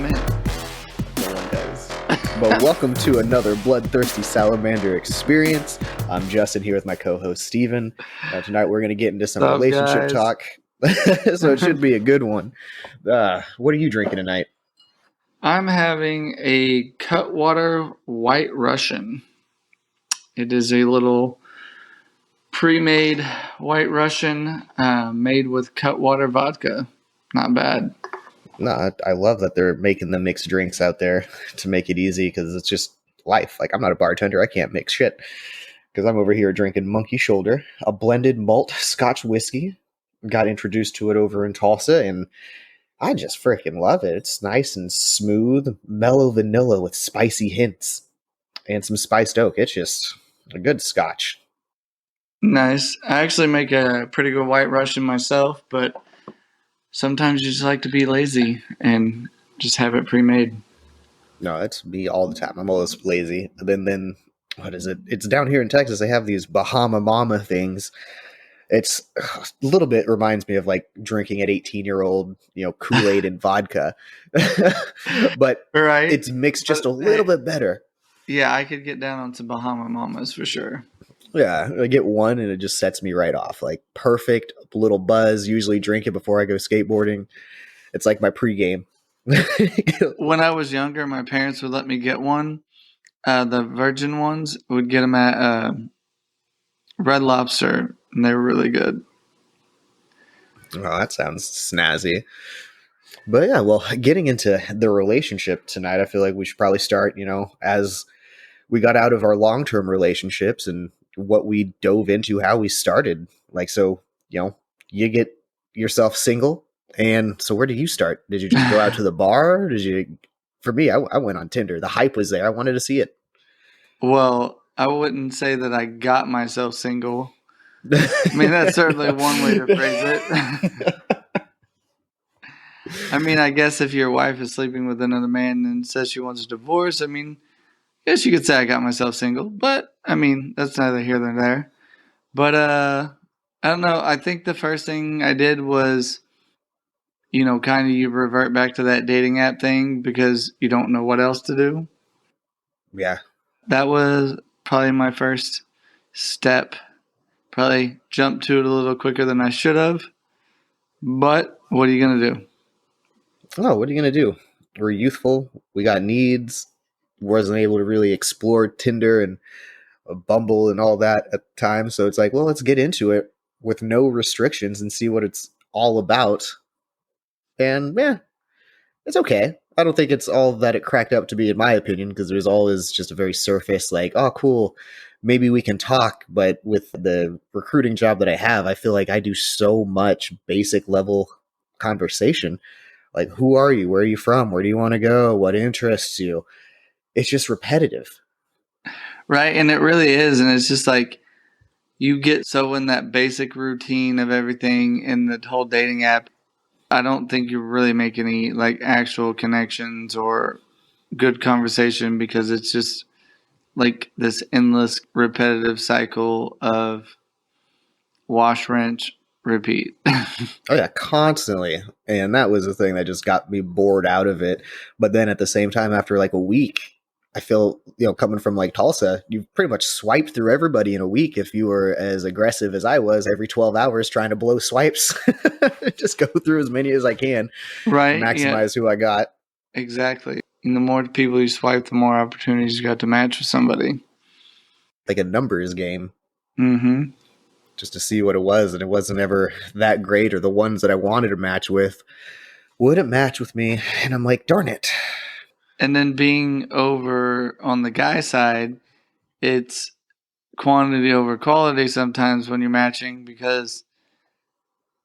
I'm in. No one does. But welcome to another Bloodthirsty Salamander Experience. I'm Justin here with my co-host Steven. Tonight we're going to get into some What's up, relationship guys? talk. So it should be a good one. What are you drinking tonight? I'm having a Cutwater White Russian. It is a little pre-made White Russian made with Cutwater vodka. Not bad. No, I love that they're making the mixed drinks out there to make it easy because it's just life. Like, I'm not a bartender. I can't mix shit because I'm over here drinking Monkey Shoulder, a blended malt Scotch whiskey. Got introduced to it over in Tulsa, and I just freaking love it. It's nice and smooth, mellow vanilla with spicy hints and some spiced oak. It's just a good scotch. Nice. I actually make a pretty good White Russian myself, but sometimes you just like to be lazy and just have it pre-made. No, that's me all the time. I'm always lazy. Then what is it? It's down here in Texas. They have these Bahama Mama things. It's a little bit reminds me of like drinking at 18-year-old, Kool-Aid and vodka, but Right. it's mixed just a little bit better. Yeah, I could get down on some Bahama Mamas for sure. Yeah, I get one and it just sets me right off. Like perfect little buzz. Usually drink it before I go skateboarding. It's like my pregame. When I was younger, my parents would let me get one. The virgin ones would get them at Red Lobster, and they were really good. Oh, that sounds snazzy. But yeah, well, getting into the relationship tonight, I feel like we should probably start, as we got out of our long-term relationships and what we dove into, how we started. Like, so, you get yourself single. And so where did you start? Did you just go out to the bar? For me, I went on Tinder. The hype was there. I wanted to see it. Well, I wouldn't say that I got myself single. I mean, that's certainly one way to phrase it. I mean, I guess if your wife is sleeping with another man and says she wants a divorce, I mean, I guess you could say I got myself single. But, I mean, that's neither here nor there. But, I don't know. I think the first thing I did was, kind of you revert back to that dating app thing because you don't know what else to do. Yeah. That was probably my first step. Probably jumped to it a little quicker than I should have. But what are you going to do? Oh, what are you going to do? We're youthful. We got needs. Wasn't able to really explore Tinder and Bumble and all that at the time. So it's like, well, let's get into it with no restrictions and see what it's all about. And yeah, it's okay. I don't think it's all that it cracked up to be, in my opinion, because there's always just a very surface, like, oh, cool, maybe we can talk. But with the recruiting job that I have, I feel like I do so much basic level conversation. Like, who are you? Where are you from? Where do you want to go? What interests you? It's just repetitive. Right, and it really is. And it's just like you get so in that basic routine of everything in the whole dating app. I don't think you really make any like actual connections or good conversation because it's just like this endless repetitive cycle of wash, rinse, repeat. Oh yeah, constantly. And that was the thing that just got me bored out of it. But then at the same time, after like a week, I feel, coming from like Tulsa, you pretty much swiped through everybody in a week if you were as aggressive as I was every 12 hours trying to blow swipes. Just go through as many as I can. Right. Maximize who I got. Exactly. And the more people you swipe, the more opportunities you got to match with somebody. Like a numbers game. Mm-hmm. Just to see what it was. And it wasn't ever that great, or the ones that I wanted to match with wouldn't match with me. And I'm like, darn it. And then being over on the guy side, it's quantity over quality sometimes when you're matching because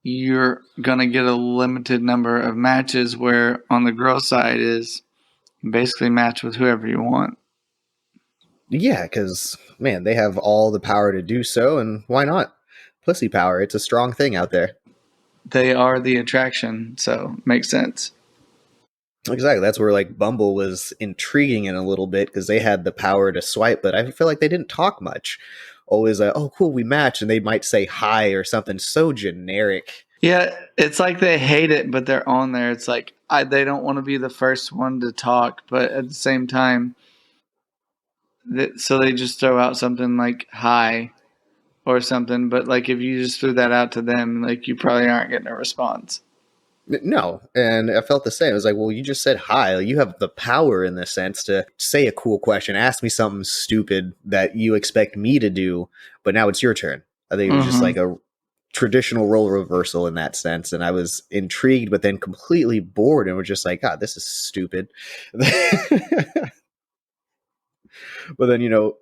you're going to get a limited number of matches where on the girl side is basically match with whoever you want. Yeah, because, man, they have all the power to do so, and why not? Pussy power, it's a strong thing out there. They are the attraction, so makes sense. Exactly. That's where like Bumble was intriguing in a little bit because they had the power to swipe, but I feel like they didn't talk much. Always, oh, cool, we match, and they might say hi or something so generic. Yeah, it's like they hate it, but they're on there. It's like they don't want to be the first one to talk, but at the same time, so they just throw out something like hi or something. But like if you just threw that out to them, like you probably aren't getting a response. No, and I felt the same. I was like, well, you just said hi. Like, you have the power in this sense to say a cool question, ask me something stupid that you expect me to do, but now it's your turn. I think it was just like a traditional role reversal in that sense, and I was intrigued, but then completely bored, and was just like, God, this is stupid. But then,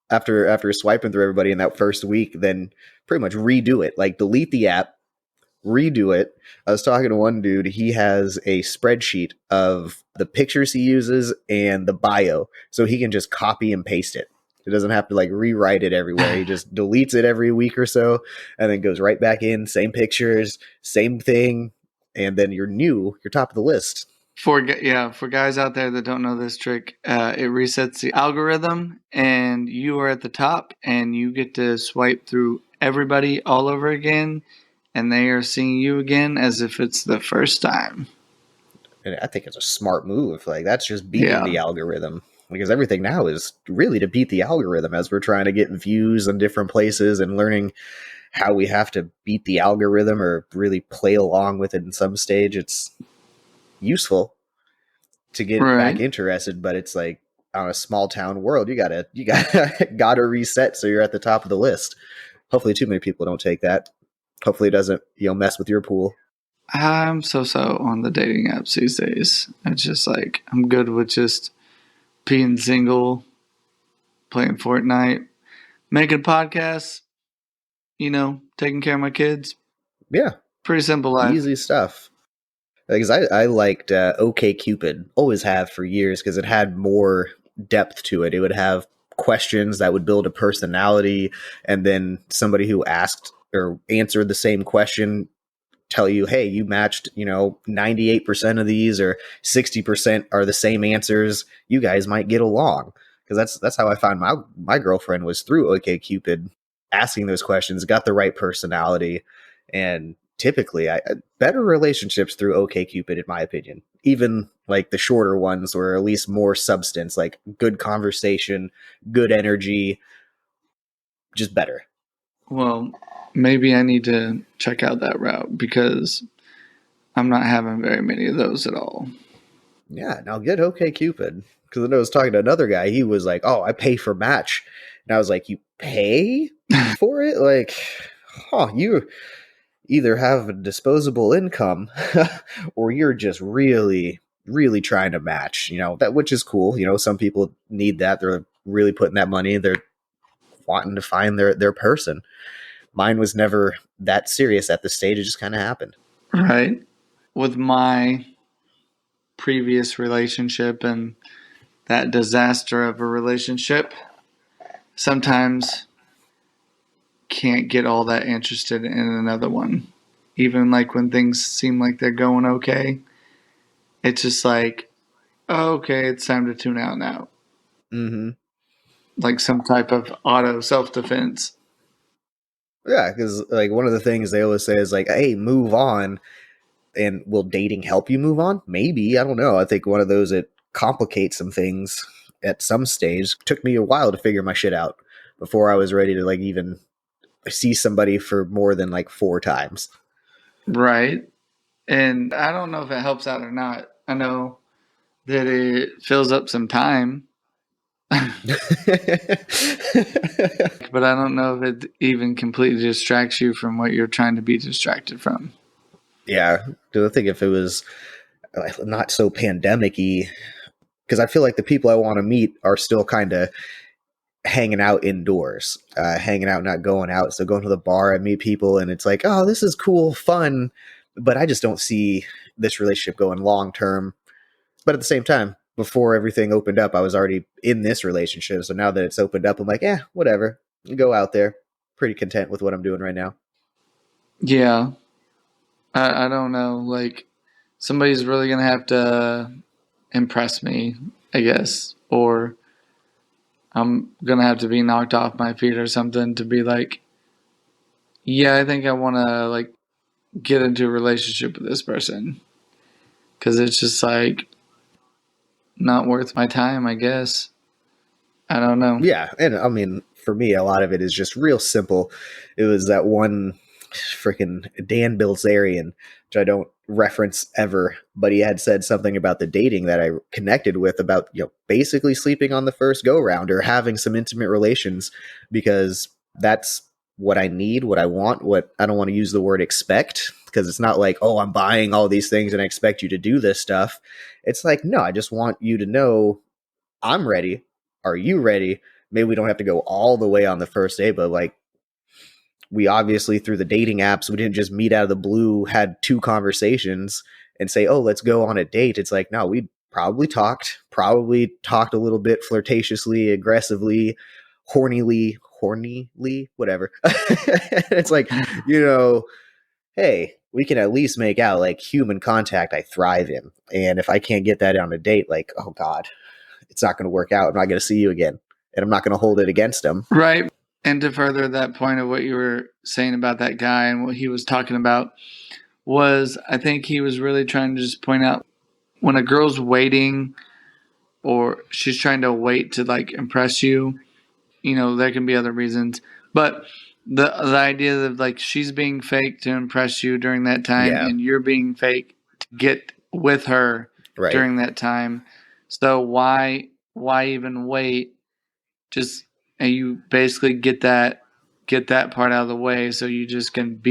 after swiping through everybody in that first week, then pretty much redo it. Like, delete the app, redo it. I was talking to one dude. He has a spreadsheet of the pictures he uses and the bio, so he can just copy and paste it. He doesn't have to like rewrite it everywhere. He just deletes it every week or so, and then goes right back in. Same pictures, same thing, and then you're top of the list. For guys out there that don't know this trick, it resets the algorithm, and you are at the top, and you get to swipe through everybody all over again, and they are seeing you again as if it's the first time. And I think it's a smart move. Like, that's just beating the algorithm, because everything now is really to beat the algorithm as we're trying to get views in different places and learning how we have to beat the algorithm or really play along with it in some stage. It's useful to get back interested, but it's like on a small town world, you gotta reset so you're at the top of the list. Hopefully too many people don't take that. Hopefully it doesn't, mess with your pool. I'm so on the dating apps these days. It's just like I'm good with just being single, playing Fortnite, making podcasts, taking care of my kids. Yeah. Pretty simple life. Easy stuff. Because I liked OKCupid, always have for years, because it had more depth to it. It would have questions that would build a personality, and then somebody who asked or answered the same question tell you, hey, you matched, 98% of these, or 60% are the same answers. You guys might get along. Because that's how I found my girlfriend, was through OKCupid, asking those questions, got the right personality, and typically better relationships through OKCupid, in my opinion. Even like the shorter ones, or at least more substance, like good conversation, good energy, just better. Well, maybe I need to check out that route because I'm not having very many of those at all. Yeah, now get OKCupid. Because I was talking to another guy, he was like, "Oh, I pay for Match," and I was like, "You pay for it? Like, you either have a disposable income, or you're just really, really trying to match." That, which is cool. Some people need that. They're really putting that money. They're wanting to find their person. Mine was never that serious at this stage. It just kind of happened. Right. With my previous relationship and that disaster of a relationship, sometimes can't get all that interested in another one. Even like when things seem like they're going okay, it's just like, oh, okay, it's time to tune out now. Mm-hmm. Like some type of auto self-defense. Yeah, because like one of the things they always say is like, "Hey, move on." And will dating help you move on? Maybe. I don't know. I think one of those that complicates some things at some stage. Took me a while to figure my shit out before I was ready to like even see somebody for more than like 4 times. Right. And I don't know if it helps out or not. I know that it fills up some time, but I don't know if it even completely distracts you from what you're trying to be distracted from. Yeah. Do I think if it was not so pandemic-y, because I feel like the people I want to meet are still kind of hanging out indoors, hanging out, not going out. So going to the bar, I meet people, and it's like, oh, this is cool, fun, but I just don't see this relationship going long term. But at the same time, before everything opened up, I was already in this relationship. So now that it's opened up, I'm like, whatever. Go out there. Pretty content with what I'm doing right now. Yeah. I don't know. Like, somebody's really going to have to impress me, I guess. Or I'm going to have to be knocked off my feet or something to be like, yeah, I think I want to, like, get into a relationship with this person. Because it's just like not worth my time, I guess. I don't know. Yeah, and I mean, for me, a lot of it is just real simple. It was that one freaking Dan Bilzerian, which I don't reference ever, but he had said something about the dating that I connected with about, basically sleeping on the first go round or having some intimate relations, because that's what I need, what I want, what I don't want to use the word expect, because it's not like, oh, I'm buying all these things and I expect you to do this stuff. It's like, no, I just want you to know I'm ready. Are you ready? Maybe we don't have to go all the way on the first day, but like, we obviously, through the dating apps, we didn't just meet out of the blue, had 2 conversations and say, oh, let's go on a date. It's like, no, we probably talked a little bit flirtatiously, aggressively, hornily, whatever. It's like, hey, we can at least make out. Like, human contact I thrive in. And if I can't get that on a date, like, oh God, it's not going to work out. I'm not going to see you again. And I'm not going to hold it against them. Right. And to further that point of what you were saying about that guy and what he was talking about was, I think he was really trying to just point out when a girl's waiting or she's trying to wait to like impress you, there can be other reasons. But the idea that like she's being fake to impress you during that time, Yeah. and you're being fake to get with her Right. during that time. So why even wait? And you basically get that part out of the way, so you just can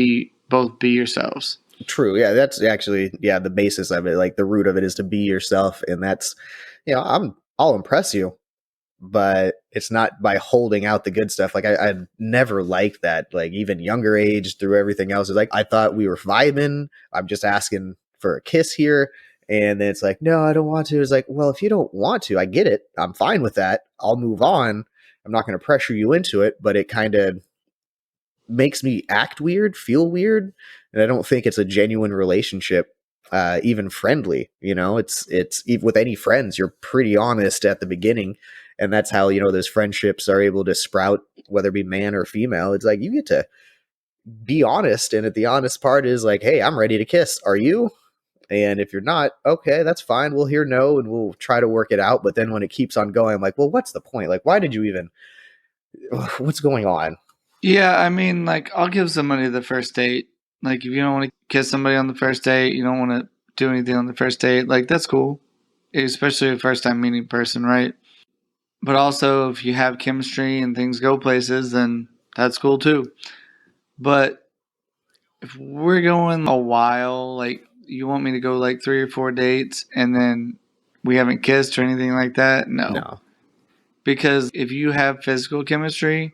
both be yourselves. True. Yeah, that's actually the basis of it. Like, the root of it is to be yourself, and that's I'll impress you, but it's not by holding out the good stuff. Like, I never liked that. Like, even younger age, through everything else, it's like I thought we were vibing. I'm just asking for a kiss here. And then it's like, no, I don't want to. It's like, well, if you don't want to, I get it. I'm fine with that. I'll move on. I'm not going to pressure you into it, but it kind of makes me act weird, feel weird. And I don't think it's a genuine relationship, even friendly. It's even with any friends, you're pretty honest at the beginning. And that's how, those friendships are able to sprout, whether it be man or female. It's like, you get to be honest. And the honest part is like, hey, I'm ready to kiss. Are you? And if you're not, okay, that's fine. We'll hear no and we'll try to work it out. But then when it keeps on going, I'm like, well, what's the point? Like, why did you even, what's going on? Yeah, I mean, like, I'll give somebody the first date. Like, if you don't want to kiss somebody on the first date, you don't want to do anything on the first date, like, that's cool. Especially a first time meeting person, right? But also, if you have chemistry and things go places, then that's cool too. But if we're going a while, like, you want me to go like 3 or 4 dates and then we haven't kissed or anything like that? No. Because if you have physical chemistry,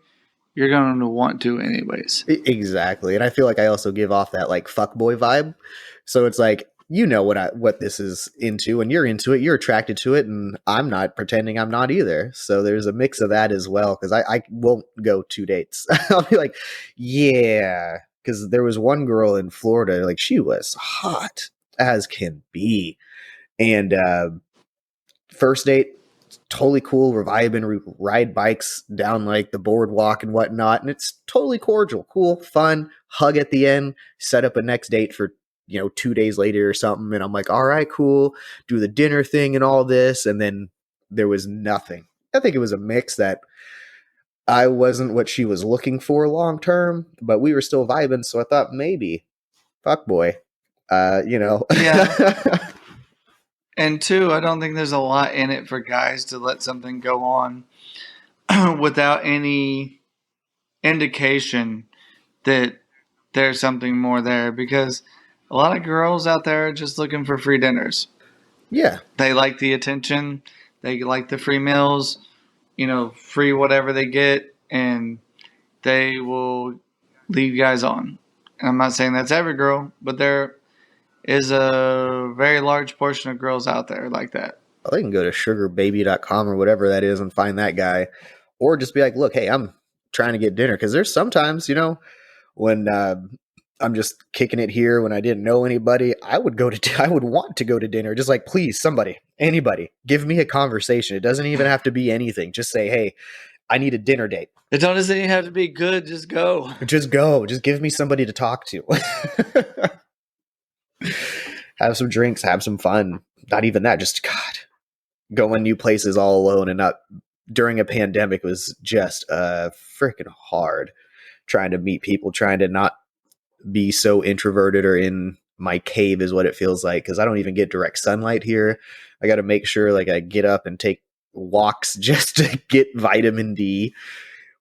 you're going to want to anyways. Exactly. And I feel like I also give off that like fuckboy vibe. So it's like, what this is into, and you're into it, you're attracted to it, and I'm not pretending I'm not either. So there's a mix of that as well, because I won't go 2 dates. I'll be like, yeah. Because there was one girl in Florida, like, she was hot as can be. And first date, totally cool. We're vibing, we ride bikes down like the boardwalk and whatnot. And it's totally cordial, cool, fun, hug at the end, set up a next date for 2 days later or something. And I'm like, all right, cool, do the dinner thing and all this. And then there was nothing. I think it was a mix that I wasn't what she was looking for long term, but we were still vibing. So I thought maybe, fuck boy, Yeah. And 2, I don't think there's a lot in it for guys to let something go on without any indication that there's something more there, because a lot of girls out there are just looking for free dinners. Yeah. They like the attention. They like the free meals, free whatever they get, and they will lead guys on. And I'm not saying that's every girl, but there is a very large portion of girls out there like that. Well, they can go to sugarbaby.com or whatever that is and find that guy. Or just be like, look, hey, I'm trying to get dinner. Because there's sometimes, when I'm just kicking it here, when I didn't know anybody, I would want to go to dinner. Just like, please, somebody, anybody, give me a conversation. It doesn't even have to be anything. Just say, hey, I need a dinner date. It doesn't have to be good. Just go. Just go. Just give me somebody to talk to. have some drinks, have some fun. Not even that, just God, going new places all alone and not during a pandemic was just freaking hard. Trying to meet people, trying to not be so introverted or in my cave is what it feels like, because I don't even get direct sunlight here. I got to make sure like I get up and take walks just to get vitamin D,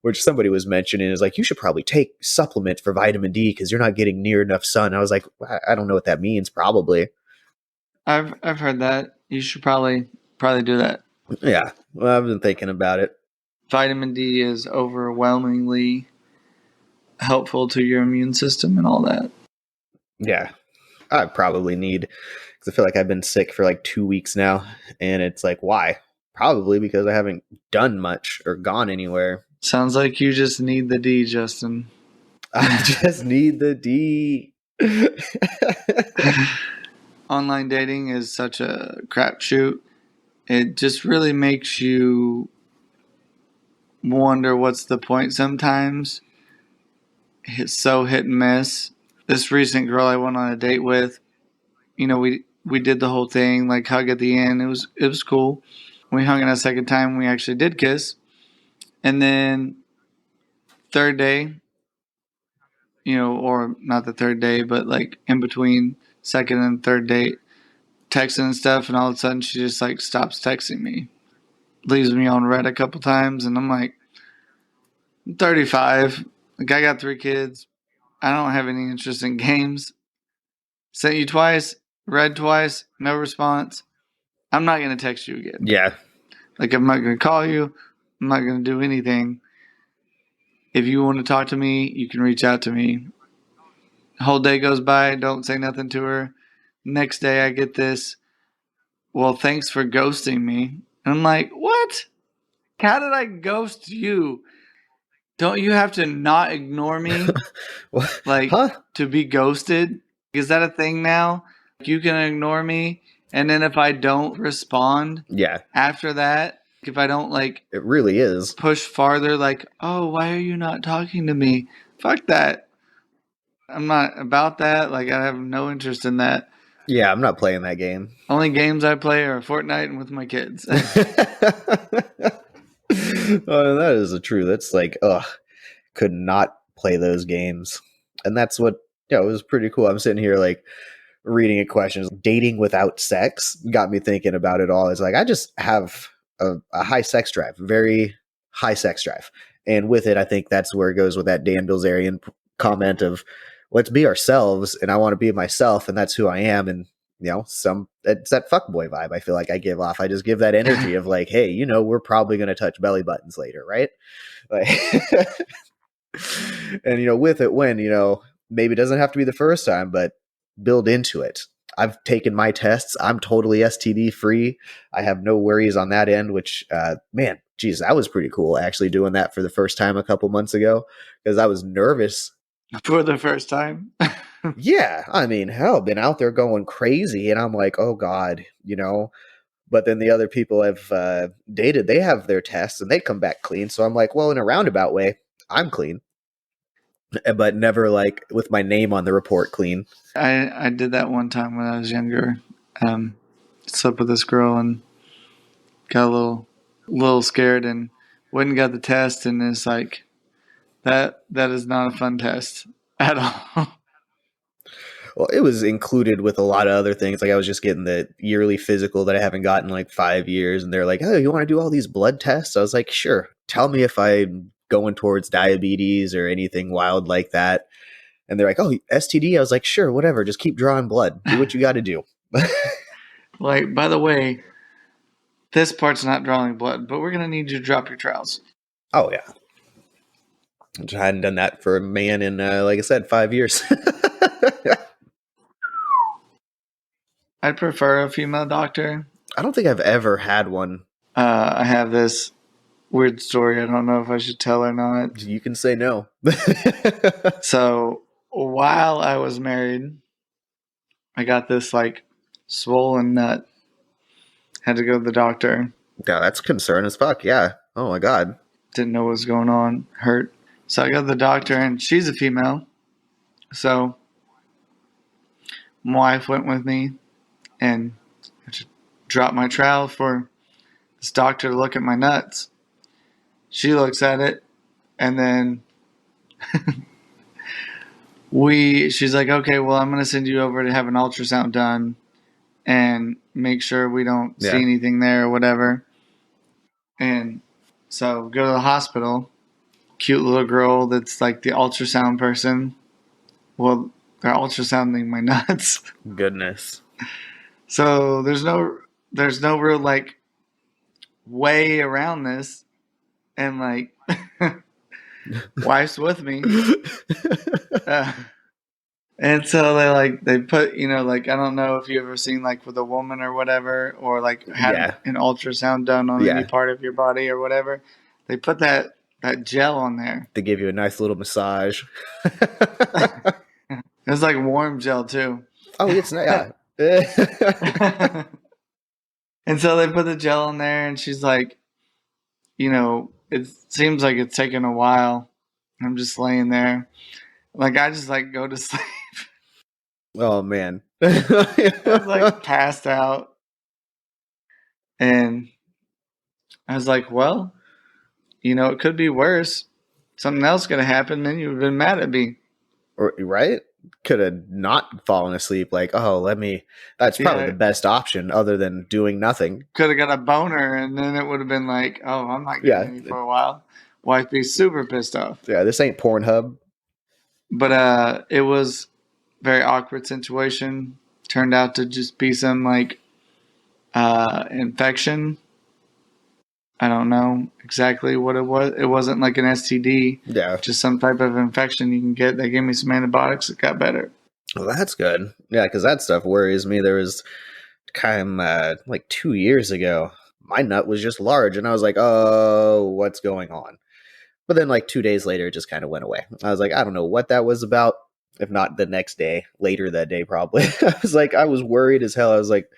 which somebody was mentioning is like, you should probably take supplement for vitamin D because you're not getting near enough sun. I was like, I don't know what that means. Probably. I've heard that. You should probably do that. Yeah. Well, I've been thinking about it. Vitamin D is overwhelmingly helpful to your immune system and all that. Yeah. I probably need, because I feel like I've been sick for like 2 weeks now. And it's like, why? Probably because I haven't done much or gone anywhere. Sounds like you just need the D, Justin. I just need the D. Online dating is such a crapshoot. It just really makes you wonder what's the point sometimes. It's so hit and miss. This recent girl I went on a date with, we did the whole thing, like hug at the end. It was cool. We hung in a second time. We actually did kiss. And then third day, or not the third day, but like in between second and third date, texting and stuff, and all of a sudden she just like stops texting me, leaves me on red a couple times, and I'm like, I'm 35, like I got 3 kids, I don't have any interest in games. Sent you twice, read twice, no response. I'm not gonna text you again. Yeah. Like I'm not gonna call you. I'm not gonna do anything. If you want to talk to me, you can reach out to me. The whole day goes by, don't say nothing to her. Next day I get this, well, thanks for ghosting me. And I'm like, what? How did I ghost you? Don't you have to not ignore me? Like, to be ghosted? Is that a thing now? You can ignore me, and then if I don't respond after that, if I don't like it really is push farther, like, oh, why are you not talking to me? Fuck that. I'm not about that. Like, I have no interest in that. Yeah, I'm not playing that game. Only games I play are Fortnite and with my kids. Oh, that is the truth. That's like, could not play those games. And that's what, it was pretty cool. I'm sitting here like reading a question. Dating without sex got me thinking about it all. It's like, I just have a high sex drive, very high sex drive. And with it, I think that's where it goes with that Dan Bilzerian comment of, let's be ourselves, and I want to be myself, and that's who I am. And it's that fuckboy vibe I feel like I give off. I just give that energy of like, hey, we're probably going to touch belly buttons later, right? Like, and with it, when maybe it doesn't have to be the first time, but build into it. I've taken my tests. I'm totally STD free. I have no worries on that end. Which, man, geez, that was pretty cool. Actually, doing that for the first time a couple months ago because I was nervous. For the first time? Yeah. I mean, hell, been out there going crazy. And I'm like, oh, God, But then the other people I've dated, they have their tests and they come back clean. So I'm like, well, in a roundabout way, I'm clean. But never like with my name on the report clean. I did that one time when I was younger. Slept with this girl and got a little scared and went and got the test, and it's like, that is not a fun test at all. Well, it was included with a lot of other things. Like I was just getting the yearly physical that I haven't gotten in like 5 years. And they're like, oh, you want to do all these blood tests? I was like, sure. Tell me if I'm going towards diabetes or anything wild like that. And they're like, oh, STD? I was like, sure, whatever. Just keep drawing blood. Do what you got to do. Like, by the way, this part's not drawing blood, but we're going to need you to drop your trowels. Oh, yeah. I hadn't done that for a man in, like I said, 5 years. I'd prefer a female doctor. I don't think I've ever had one. I have this weird story. I don't know if I should tell or not. You can say no. So while I was married, I got this like swollen nut. Had to go to the doctor. Yeah, that's concern as fuck. Yeah. Oh my God. Didn't know what was going on. Hurt. So I go to the doctor, and she's a female. So my wife went with me. and I just drop my trowel for this doctor to look at my nuts. She looks at it, and then she's like, okay, well, I'm going to send you over to have an ultrasound done and make sure we don't see anything there or whatever. And so go to the hospital. Cute little girl that's like the ultrasound person. Well, they're ultrasounding my nuts. Goodness. So there's no real like way around this, and like wife's with me, and so they put, like, I don't know if you ever seen like with a woman or whatever, or like had an ultrasound done on any part of your body or whatever. They put that gel on there. They give you a nice little massage. It's like warm gel too. Oh, it's not. And so they put the gel in there, and she's like, it seems like it's taking a while. I'm just laying there. Like, I just like go to sleep. Oh man. I was like passed out. And I was like, well, it could be worse. Something else could have happened, then you would have been mad at me. Right? Could have not fallen asleep. Like, that's probably the best option other than doing nothing. Could have got a boner, and then it would have been like, oh, I'm not getting any for a while. Wife be super pissed off. Yeah, this ain't Pornhub. But it was a very awkward situation. Turned out to just be some like infection. I don't know exactly what it was. It wasn't like an STD. Yeah. Just some type of infection you can get. They gave me some antibiotics. It got better. Well, that's good. Yeah, because that stuff worries me. There was kind of like 2 years ago, my nut was just large, and I was like, oh, what's going on? But then like 2 days later, it just kind of went away. I was like, I don't know what that was about. If not the next day, later that day probably. I was worried as hell. I was like,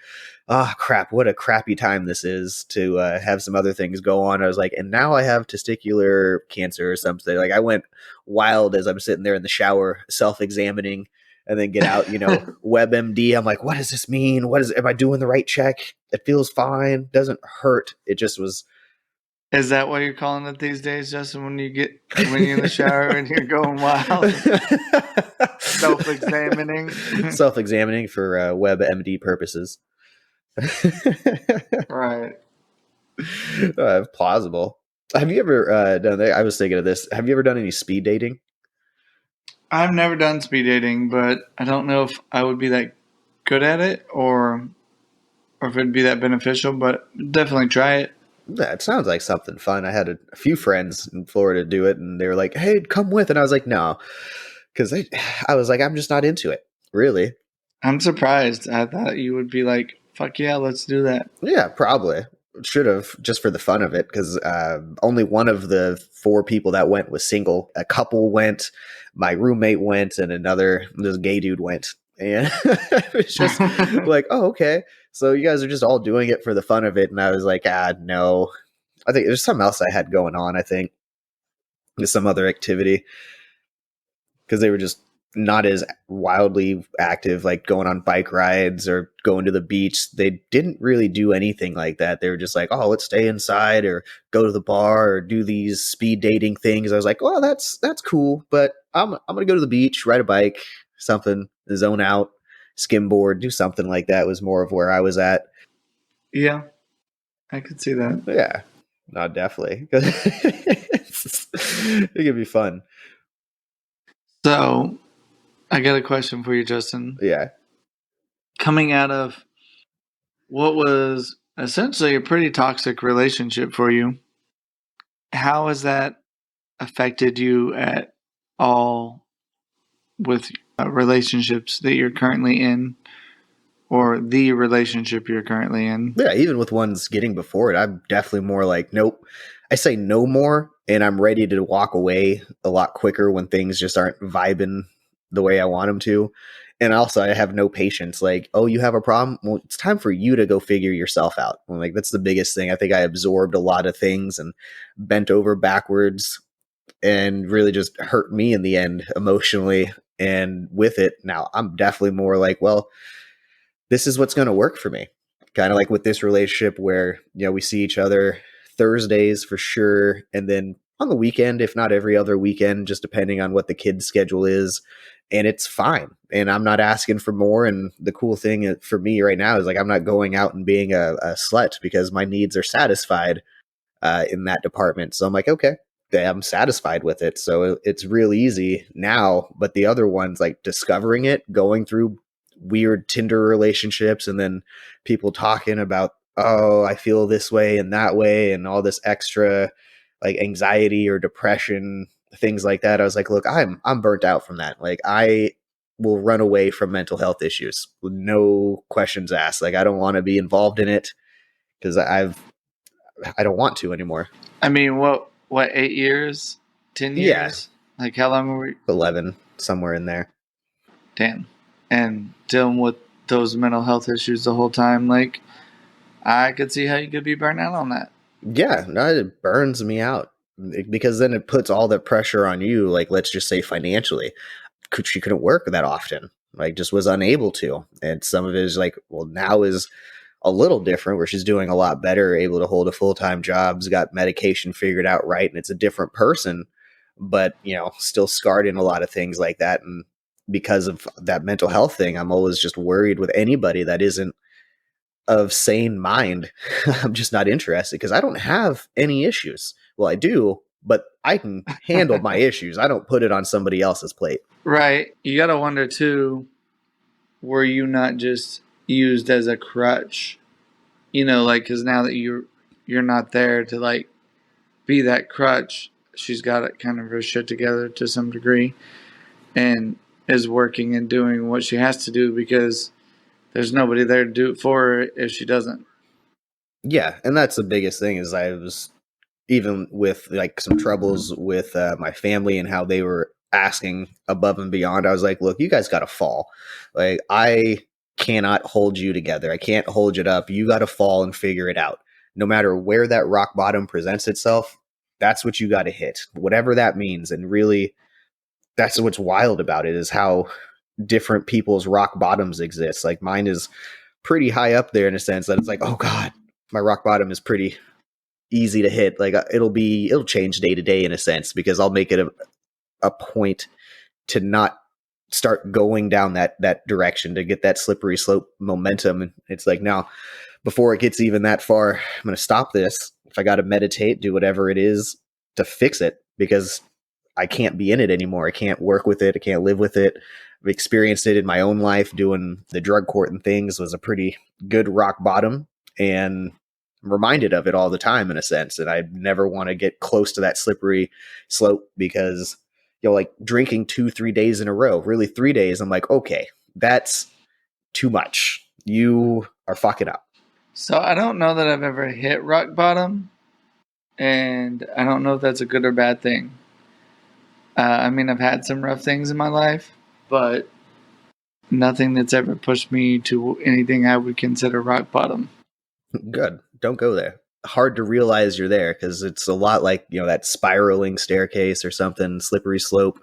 oh crap, what a crappy time this is to have some other things go on. I was like, and now I have testicular cancer or something. Like, I went wild as I'm sitting there in the shower self-examining, and then get out, WebMD. I'm like, what does this mean? Am I doing the right check? It feels fine. Doesn't hurt. It just was. Is that what you're calling it these days, Justin? When you're in the shower and you're going wild, self-examining for WebMD purposes. Right. Plausible. Have you ever done that? I was thinking of this. Have you ever done any speed dating? I've never done speed dating, but I don't know if I would be that good at it or if it'd be that beneficial, but definitely try it. Yeah, it sounds like something fun. I had a few friends in Florida do it, and they were like, hey, come with. And I was like, no, because I was like, I'm just not into it, really. I'm surprised. I thought you would be like, fuck yeah, let's do that. Yeah, probably. Should have, just for the fun of it, because only one of the 4 people that went was single. A couple went, my roommate went, and this gay dude went. And it was just like, oh, okay. So you guys are just all doing it for the fun of it. And I was like, no. I think there's something else I had going on, I think. There's some other activity. Because they were just not as wildly active, like going on bike rides or going to the beach. They didn't really do anything like that. They were just like, oh, let's stay inside or go to the bar or do these speed dating things. I was like, well, that's cool, but I'm going to go to the beach, ride a bike, something, zone out, skimboard, do something like that was more of where I was at. Yeah, I could see that. Yeah, no, definitely. It could be fun. So, I got a question for you, Justin. Yeah. Coming out of what was essentially a pretty toxic relationship for you, how has that affected you at all with relationships that you're currently in, or the relationship you're currently in? Yeah, even with ones getting before it, I'm definitely more like, nope. I say no more, and I'm ready to walk away a lot quicker when things just aren't vibing the way I want them to. And also, I have no patience. Like, oh, you have a problem? Well, it's time for you to go figure yourself out. Like, that's the biggest thing. I think I absorbed a lot of things and bent over backwards and really just hurt me in the end emotionally. And with it, now I'm definitely more like, well, this is what's going to work for me. Kind of like with this relationship where, we see each other Thursdays for sure. And then on the weekend, if not every other weekend, just depending on what the kid's schedule is. And it's fine. And I'm not asking for more. And the cool thing for me right now is like, I'm not going out and being a slut because my needs are satisfied in that department. So I'm like, okay, I'm satisfied with it. So it's real easy now. But the other ones, like discovering it, going through weird Tinder relationships, and then people talking about, oh, I feel this way and that way, and all this extra like anxiety or depression, things like that. I was like, look, I'm burnt out from that. Like I will run away from mental health issues with no questions asked. Like I don't want to be involved in it because I don't want to anymore. I mean, what 8 years, 10 Yeah. years? Like how long were we? 11, somewhere in there. Damn. And dealing with those mental health issues the whole time, like I could see how you could be burnt out on that. Yeah, no, it burns me out because then it puts all the pressure on you. Like, let's just say financially, she couldn't work that often, like just was unable to. And some of it is like, well, now is a little different where she's doing a lot better, able to hold a full-time job, has got medication figured out right, and it's a different person, but still scarred in a lot of things like that. And because of that mental health thing, I'm always just worried with anybody that isn't of sane mind. I'm just not interested because I don't have any issues. Well, I do, but I can handle my issues. I don't put it on somebody else's plate. Right. You got to wonder too, were you not just used as a crutch? Like because now that you're not there to like be that crutch, she's got it kind of her shit together to some degree, and is working and doing what she has to do because there's nobody there to do it for her if she doesn't. Yeah, and that's the biggest thing is I was even with like some troubles with my family and how they were asking above and beyond. I was like, look, you guys got to fall. Like I cannot hold you together. I can't hold it up. You got to fall and figure it out. No matter where that rock bottom presents itself, that's what you got to hit, whatever that means. And really, that's what's wild about it is how different people's rock bottoms exist. Like mine is pretty high up there in a sense that it's like, oh God, my rock bottom is pretty easy to hit. Like it'll change day to day in a sense because I'll make it a point to not start going down that direction to get that slippery slope momentum. And it's like, now before it gets even that far, I'm going to stop this. If I got to meditate, do whatever it is to fix it because I can't be in it anymore. I can't work with it. I can't live with it. I've experienced it in my own life. Doing the drug court and things was a pretty good rock bottom, and I'm reminded of it all the time in a sense. And I never want to get close to that slippery slope because, like drinking 2-3 days in a row, really 3 days. I'm like, okay, that's too much. You are fucking up. So I don't know that I've ever hit rock bottom, and I don't know if that's a good or bad thing. I mean, I've had some rough things in my life, but nothing that's ever pushed me to anything I would consider rock bottom. Good. Don't go there. Hard to realize you're there because it's a lot like, that spiraling staircase or something, slippery slope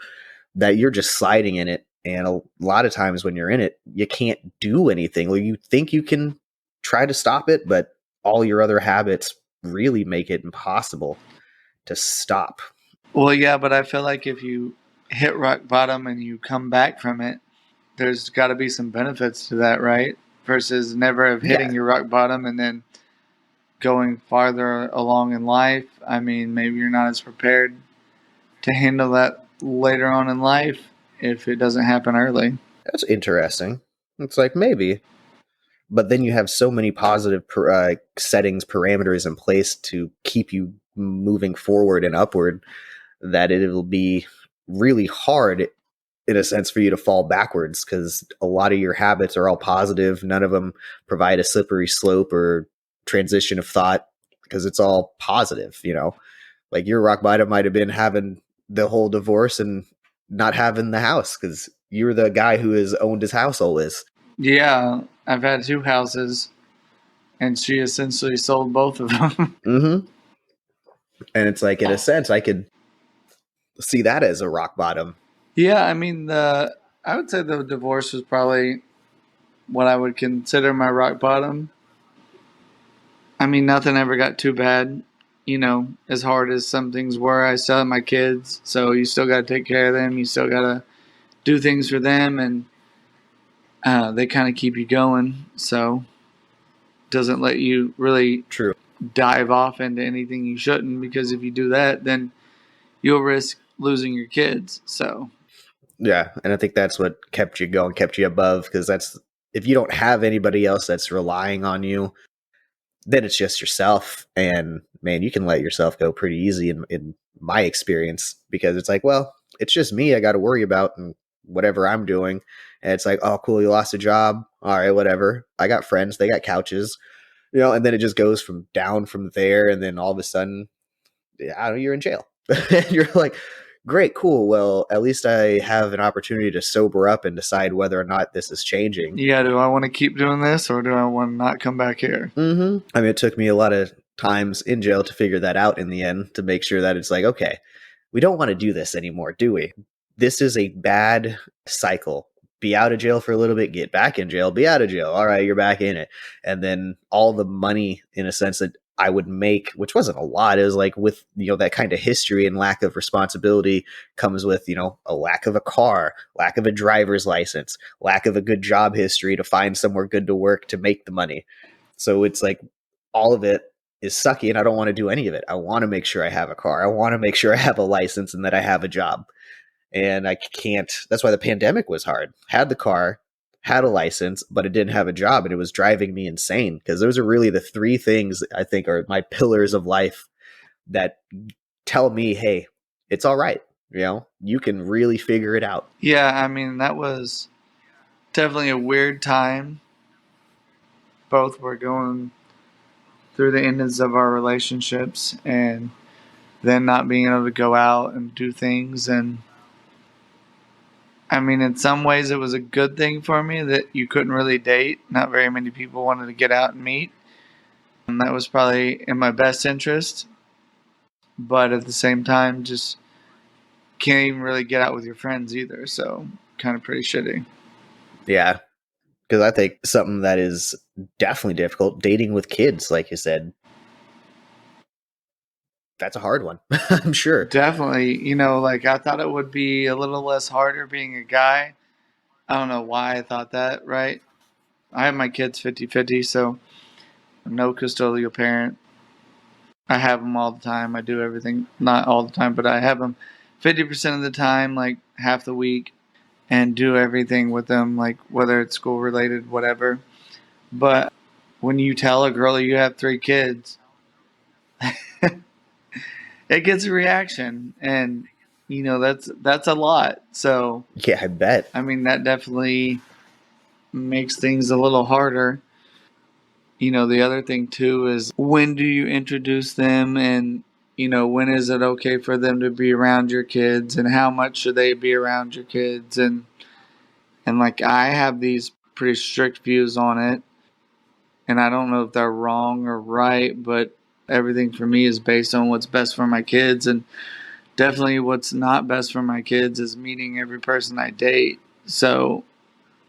that you're just sliding in it. And a lot of times when you're in it, you can't do anything. Well, you think you can try to stop it, but all your other habits really make it impossible to stop. Well, yeah, but I feel like if you hit rock bottom and you come back from it, there's got to be some benefits to that, right? Versus never hitting your rock bottom and then going farther along in life. I mean, maybe you're not as prepared to handle that later on in life if it doesn't happen early. That's interesting. It's like maybe. But then you have so many positive settings, parameters in place to keep you moving forward and upward that it'll be really hard in a sense for you to fall backwards because a lot of your habits are all positive. None of them provide a slippery slope or transition of thought because it's all positive, like your rock bottom might have been having the whole divorce and not having the house because you're the guy who has owned his house always. Yeah, I've had 2 houses and she essentially sold both of them. Mm-hmm. And it's like, in a sense, I could see that as a rock bottom. Yeah, I mean, I would say the divorce was probably what I would consider my rock bottom. I mean, nothing ever got too bad. As hard as some things were, I still have my kids, so you still got to take care of them. You still got to do things for them, and they kind of keep you going. So doesn't let you really True. dive off into anything you shouldn't, because if you do that, then you'll risk losing your kids. So Yeah, and I think that's what kept you going, kept you above, because that's if you don't have anybody else that's relying on you, then it's just yourself. And man, you can let yourself go pretty easy in my experience, because it's like, well, it's just me I got to worry about and whatever I'm doing. And it's like, oh, cool, you lost a job. All right, whatever. I got friends, they got couches, and then it just goes from down from there. And then all of a sudden, I don't know, you're in jail. And you're like, great, cool. Well, at least I have an opportunity to sober up and decide whether or not this is changing. yeah, do I want to keep doing this, or do I want to not come back here? Mm-hmm. I mean, it took me a lot of times in jail to figure that out in the end, to make sure that it's like, okay, we don't want to do this anymore, do we? This is a bad cycle. Be out of jail for a little bit, get back in jail, be out of jail. All right, you're back in it. And then all the money, in a sense, that I would make, which wasn't a lot, it was like with, that kind of history and lack of responsibility comes with, a lack of a car, lack of a driver's license, lack of a good job history to find somewhere good to work to make the money. So it's like all of it is sucky, and I don't want to do any of it. I want to make sure I have a car. I want to make sure I have a license and that I have a job. And I can't. That's why the pandemic was hard. Had the car, had a license, but it didn't have a job, and it was driving me insane, because those are really the three things I think are my pillars of life that tell me, hey, it's all right. You can really figure it out. Yeah, I mean, that was definitely a weird time. Both were going through the endings of our relationships, and then not being able to go out and do things. And I mean, in some ways, it was a good thing for me that you couldn't really date. Not very many people wanted to get out and meet. And that was probably in my best interest. But at the same time, just can't even really get out with your friends either. So kind of pretty shitty. Yeah. Because I think something that is definitely difficult, dating with kids, like you said, that's a hard one. I'm sure. Definitely. I thought it would be a little less harder being a guy. I don't know why I thought that, right? I have my kids 50-50, so I'm no custodial parent. I have them all the time. I do everything, not all the time, but I have them 50% of the time, like half the week, and do everything with them, like whether it's school related, whatever. But when you tell a girl you have 3 kids, it gets a reaction, and that's a lot. So Yeah, I bet. I mean, that definitely makes things a little harder. The other thing too is, when do you introduce them, and when is it okay for them to be around your kids, and how much should they be around your kids, and like, I have these pretty strict views on it, and I don't know if they're wrong or right, but everything for me is based on what's best for my kids, and definitely what's not best for my kids is meeting every person I date. So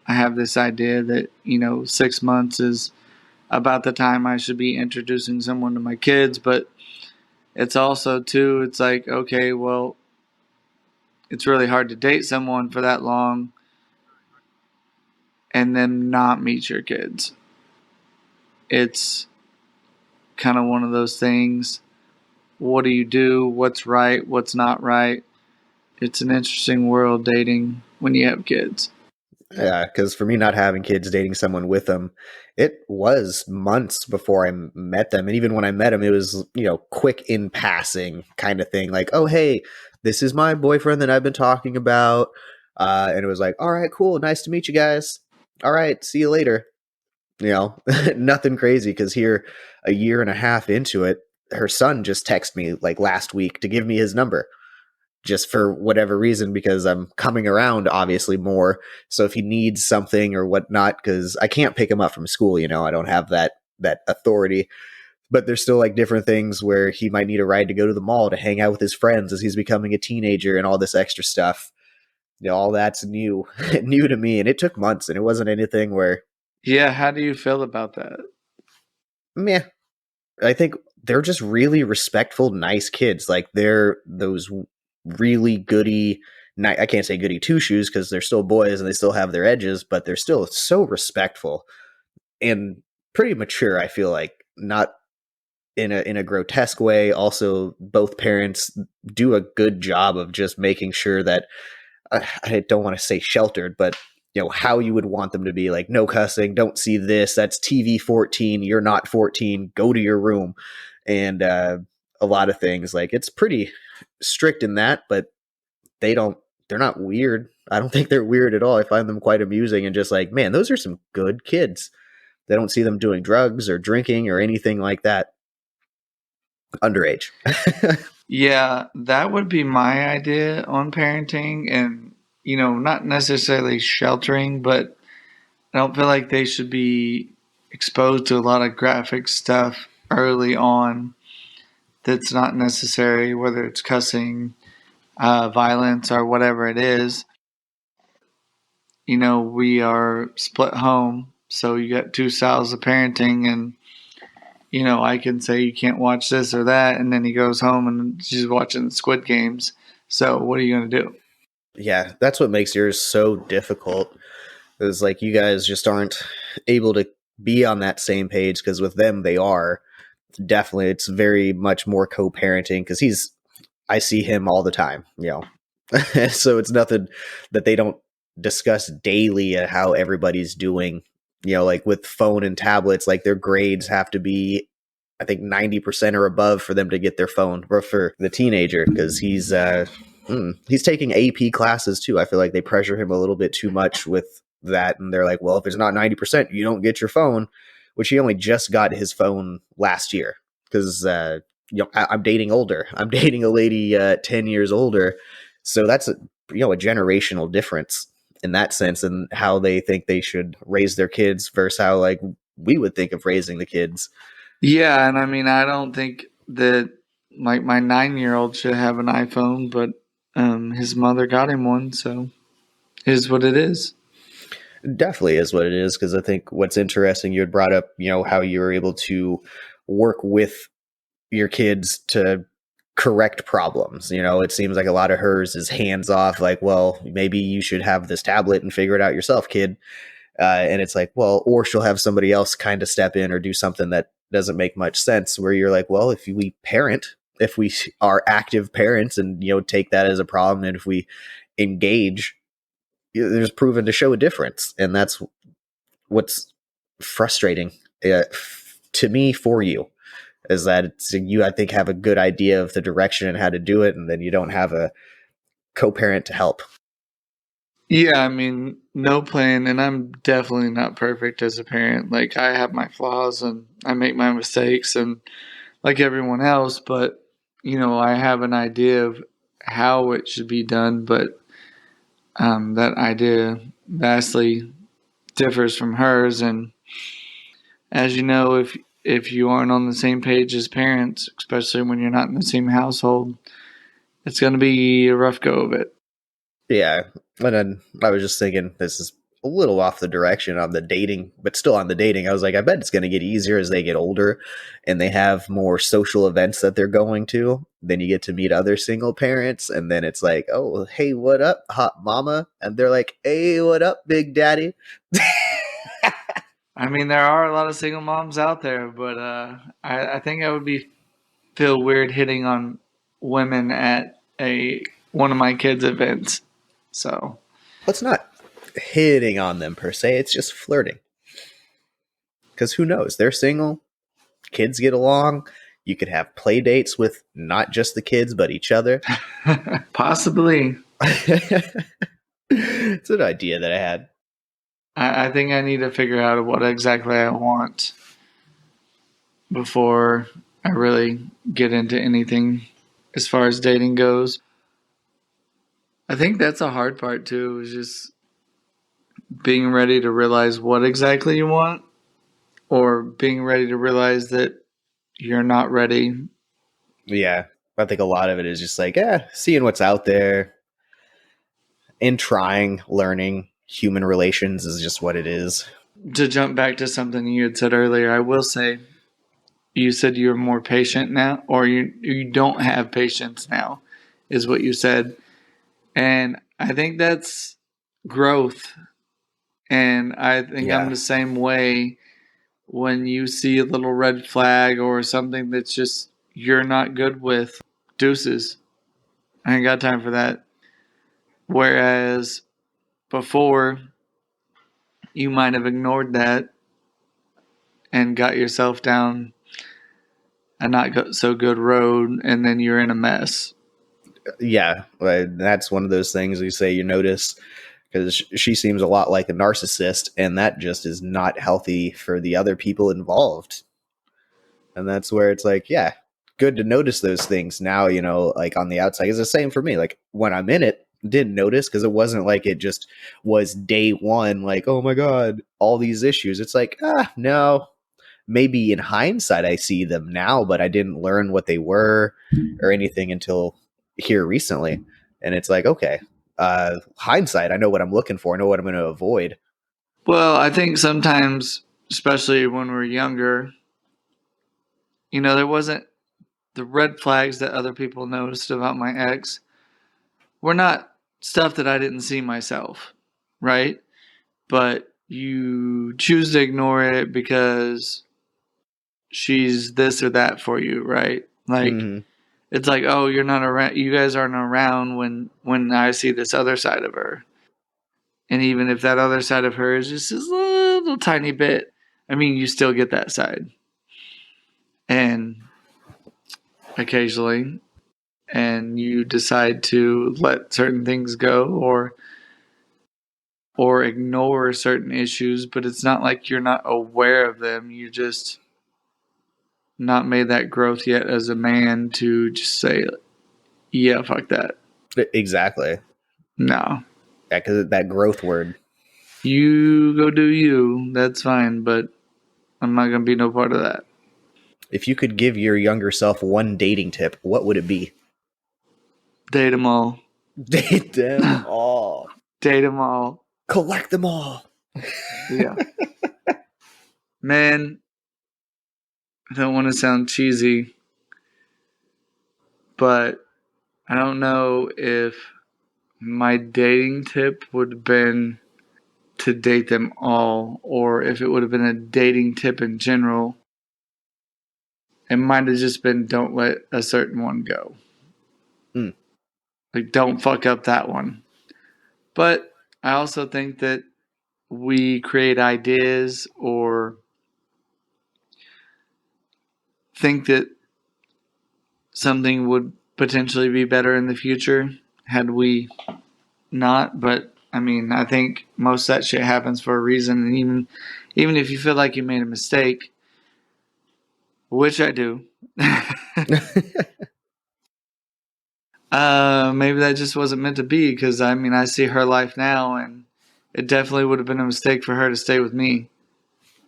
I have this idea that 6 months is about the time I should be introducing someone to my kids. But it's also too, it's like, okay, well, it's really hard to date someone for that long and then not meet your kids. It's kind of one of those things. What do you do? What's right? What's not right? It's an interesting world, dating when you have kids. Yeah, because for me, not having kids, dating someone with them, it was months before I met them. And even when I met them, it was, quick in passing kind of thing. Like, oh, hey, this is my boyfriend that I've been talking about. And it was like, all right, cool. Nice to meet you guys. All right, see you later. Nothing crazy, because here, a year and a half into it, her son just texted me like last week to give me his number, just for whatever reason, because I'm coming around obviously more. So if he needs something or whatnot, because I can't pick him up from school, I don't have that authority. But there's still like different things where he might need a ride to go to the mall to hang out with his friends as he's becoming a teenager and all this extra stuff. All that's new, new to me. And it took months, and it wasn't anything where Yeah, how do you feel about that? Meh. I think they're just really respectful, nice kids. Like they're those really goody. I can't say goody two shoes because they're still boys and they still have their edges, but they're still so respectful and pretty mature. I feel like not in a grotesque way. Also, both parents do a good job of just making sure that I don't want to say sheltered, but how you would want them to be, like no cussing, don't see this, that's TV 14, you're not 14, go to your room, and a lot of things like it's pretty strict in that, but they're not weird. I don't think they're weird at all. I find them quite amusing and just like, man, those are some good kids. They don't see them doing drugs or drinking or anything like that underage. Yeah, that would be my idea on parenting and, not necessarily sheltering, but I don't feel like they should be exposed to a lot of graphic stuff early on that's not necessary, whether it's cussing, violence, or whatever it is. We are split home, so you got two styles of parenting, and I can say you can't watch this or that, and then he goes home and she's watching Squid Games. So what are you going to do? Yeah, that's what makes yours so difficult. Is like you guys just aren't able to be on that same page because with them they are. Definitely, it's very much more co-parenting because I see him all the time, so it's nothing that they don't discuss daily at how everybody's doing. Like with phone and tablets, like their grades have to be, I think 90% or above for them to get their phone, or for the teenager because he's taking AP classes too. I feel like they pressure him a little bit too much with that, and they're like, well, if it's not 90%, you don't get your phone, which he only just got his phone last year because I'm dating older. I'm dating a lady 10 years older, so that's a generational difference in that sense, and how they think they should raise their kids versus how like we would think of raising the kids. Yeah, and I mean, I don't think that like my 9-year-old should have an iPhone, but his mother got him one, so it is what it is. Definitely is what it is, because I think what's interesting, you had brought up, how you were able to work with your kids to correct problems. It seems like a lot of hers is hands off, like, well, maybe you should have this tablet and figure it out yourself, kid. And it's like, well, or she'll have somebody else kind of step in or do something that doesn't make much sense, where you're like, well, if we are active parents and, take that as a problem, and if we engage, there's proven to show a difference. And that's what's frustrating to me for you, is that you, I think, have a good idea of the direction and how to do it, and then you don't have a co-parent to help. Yeah, I mean, no plan, and I'm definitely not perfect as a parent. Like, I have my flaws and I make my mistakes, and like everyone else, but I have an idea of how it should be done, but that idea vastly differs from hers. And as you know, if you aren't on the same page as parents, especially when you're not in the same household, it's going to be a rough go of it. Yeah. And then I was just thinking, this is a little off the direction on the dating, but still on the dating. I was like, I bet it's going to get easier as they get older and they have more social events that they're going to. Then you get to meet other single parents. And then it's like, oh, hey, what up, hot mama? And they're like, hey, what up, big daddy? I mean, there are a lot of single moms out there, but I think I would feel weird hitting on women at a one of my kids' events. So It's not hitting on them per se. It's just flirting. Because who knows? They're single. Kids get along. You could have play dates with not just the kids, but each other. possibly, It's an idea that I had. I think I need to figure out what exactly I want before I really get into anything as far as dating goes. I think that's a hard part too, is just being ready to realize what exactly you want or being ready to realize that you're not ready. Yeah. I think a lot of it is just like, seeing what's out there and trying, learning human relations is just what it is. to jump back to something you had said earlier, I will say you said you're more patient now, or you don't have patience now, is what you said. And I think that's growth. And I think I'm Yeah. the same way when you see a little red flag or something that's just you're not good with. Deuces. I ain't got time for that. Whereas before, you might have ignored that and got yourself down a not so good road, and then you're in a mess. Yeah, that's one of those things you say you notice, because she seems a lot like a narcissist, and that just is not healthy for the other people involved. And that's where it's like, yeah, good to notice those things now, like on the outside. It's the same for me. Like when I'm in it, didn't notice because it wasn't like it just was day one, like, oh my God, all these issues. It's like, no, maybe in hindsight I see them now, but I didn't learn what they were or anything until here recently. And it's like, okay, hindsight, I know what I'm looking for. I know what I'm going to avoid. Well, I think sometimes, especially when we're younger, there wasn't the red flags that other people noticed about my ex were not stuff that I didn't see myself, right? But you choose to ignore it because she's this or that for you, right? Like Mm-hmm. it's like, oh, you're not around. You guys aren't around when I see this other side of her. And even if that other side of her is just this little tiny bit, I mean, you still get that side. And occasionally, and you decide to let certain things go or ignore certain issues, but it's not like you're not aware of them. You just not made that growth yet as a man to just say, yeah, fuck that. Exactly. No. Yeah, because that growth word. You go do you. That's fine, but I'm not going to be no part of that. If you could give your younger self one dating tip, what would it be? Date them all. Date them all. Date them all. Collect them all. Yeah. Man, I don't want to sound cheesy, but I don't know if my dating tip would have been to date them all or if it would have been a dating tip in general. It might have just been don't let a certain one go. Mm. Like, don't fuck up that one. But I also think that we create ideas or think that something would potentially be better in the future had we not. But I mean, I think most of that shit happens for a reason. And even if you feel like you made a mistake, which I do, maybe that just wasn't meant to be. Because I mean, I see her life now, and it definitely would have been a mistake for her to stay with me.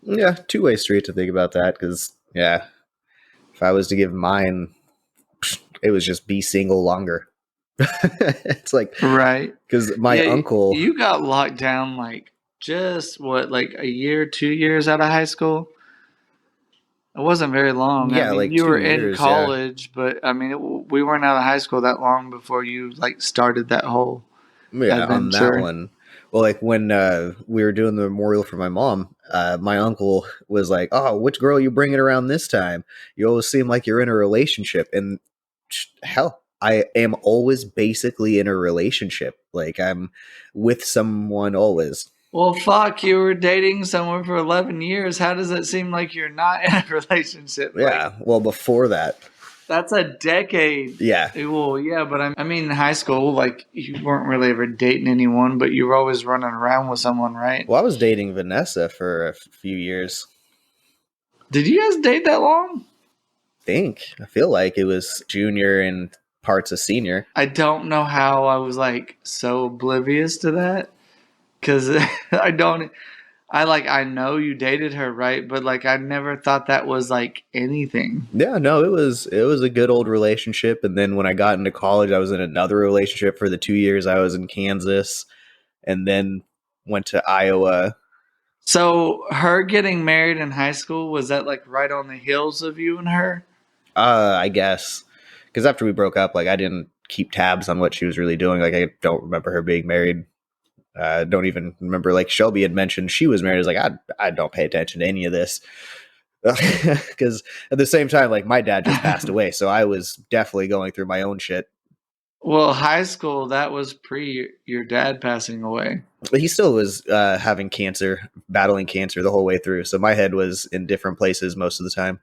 Yeah, two-way street to think about that, because, yeah, if I was to give mine, it was just be single longer. It's like, Right. because my Yeah, uncle, you got locked down like just what, like a year, 2 years out of high school? It wasn't very long. I yeah, mean, like you were in 2 years, yeah. college, but I mean, we weren't out of high school that long before you like started that whole Yeah, on that adventure. one. Well, like when we were doing the memorial for my mom, my uncle was like, "Oh, which girl you bringing around this time? You always seem like you're in a relationship." And hell, I am always basically in a relationship. Like I'm with someone always. Well, fuck, you were dating someone for 11 years. How does it seem like you're not in a relationship? Like, Yeah. Well, before that, that's a decade. yeah. Well, yeah, but I mean, in high school, like, you weren't really ever dating anyone, but you were always running around with someone, right? Well, I was dating Vanessa for a few years. Did you guys date that long? I feel like it was junior and parts of senior. I don't know how I was, like, so oblivious to that. Because I know you dated her, right? But, like, I never thought that was, like, anything. Yeah, no, it was a good old relationship. And then when I got into college, I was in another relationship for the 2 years I was in Kansas, and then went to Iowa. So her getting married in high school, was that like right on the heels of you and her? I guess because after we broke up, like I didn't keep tabs on what she was really doing. Like I don't remember her being married. Don't even remember. Like Shelby had mentioned she was married. I was like, I don't pay attention to any of this because at the same time, like my dad just passed away, so I was definitely going through my own shit. Well, high school, that was pre your dad passing away. But he still was having cancer, battling cancer the whole way through. So my head was in different places most of the time.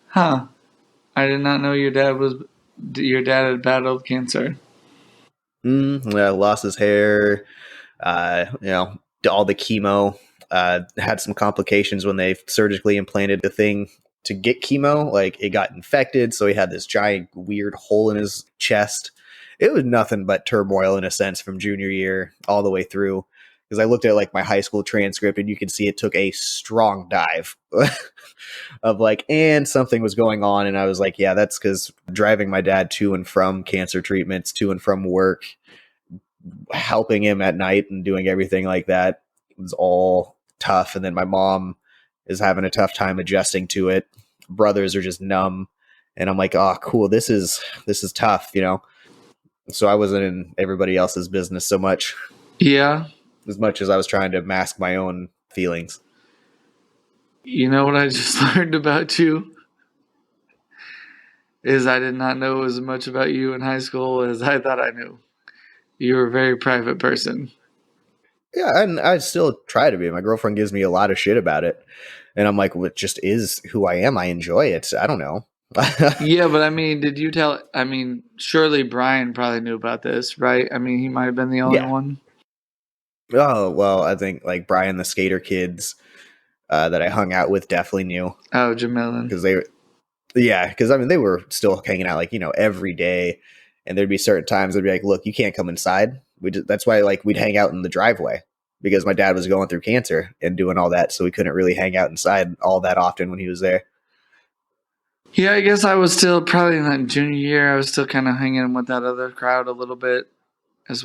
Huh. I did not know your dad had battled cancer. Yeah, lost his hair. All the chemo. Had some complications when they surgically implanted the thing to get chemo. Like it got infected, so he had this giant weird hole in his chest. It was nothing but turmoil in a sense from junior year all the way through. Because I looked at like my high school transcript and you can see it took a strong dive of like, and something was going on. And I was like, yeah, that's because driving my dad to and from cancer treatments, to and from work, helping him at night and doing everything like that was all tough. And then my mom is having a tough time adjusting to it. Brothers are just numb. And I'm like, oh, cool. This is tough, So I wasn't in everybody else's business so much. Yeah. As much as I was trying to mask my own feelings. You know what I just learned about you? Is I did not know as much about you in high school as I thought I knew. You were a very private person. Yeah, and I still try to be. My girlfriend gives me a lot of shit about it. And I'm like, well, it just is who I am. I enjoy it. I don't know. Yeah, but I mean, did you tell? I mean, surely Brian probably knew about this, right? I mean, he might have been the only Yeah. one. Oh, well, I think like Brian, the skater kids that I hung out with definitely knew. Oh, Jamilin. Because because I mean, they were still hanging out like, every day. And there'd be certain times they'd be like, look, you can't come inside. That's why like we'd hang out in the driveway because my dad was going through cancer and doing all that. So we couldn't really hang out inside all that often when he was there. Yeah, I guess I was still probably in that junior year. I was still kind of hanging with that other crowd a little bit, as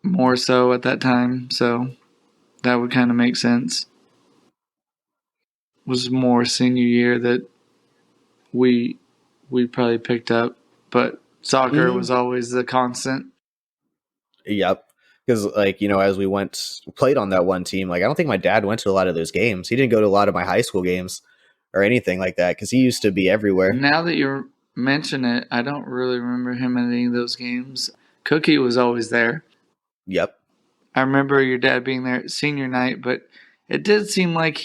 more so at that time. So that would kind of make sense. It was more senior year that we probably picked up, but soccer was always the constant. Yep. Because like, as we played on that one team, like I don't think my dad went to a lot of those games. He didn't go to a lot of my high school games or anything like that because he used to be everywhere. Now that you mention it, I don't really remember him at any of those games. Cookie was always there. Yep. I remember your dad being there at senior night, but it did seem like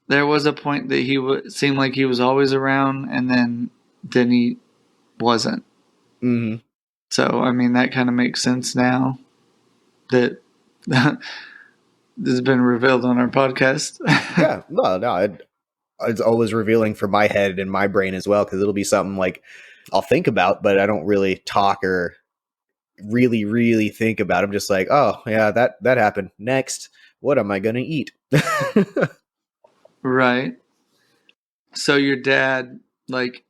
there was a point that seemed like he was always around, and then he wasn't. Mm-hmm. So I mean, that kind of makes sense now that this has been revealed on our podcast. Yeah. No. It's always revealing for my head and my brain as well because it'll be something like I'll think about, but I don't really talk or really, really think about. I'm just like, oh yeah, that happened. Next, what am I gonna eat? Right. So your dad, like,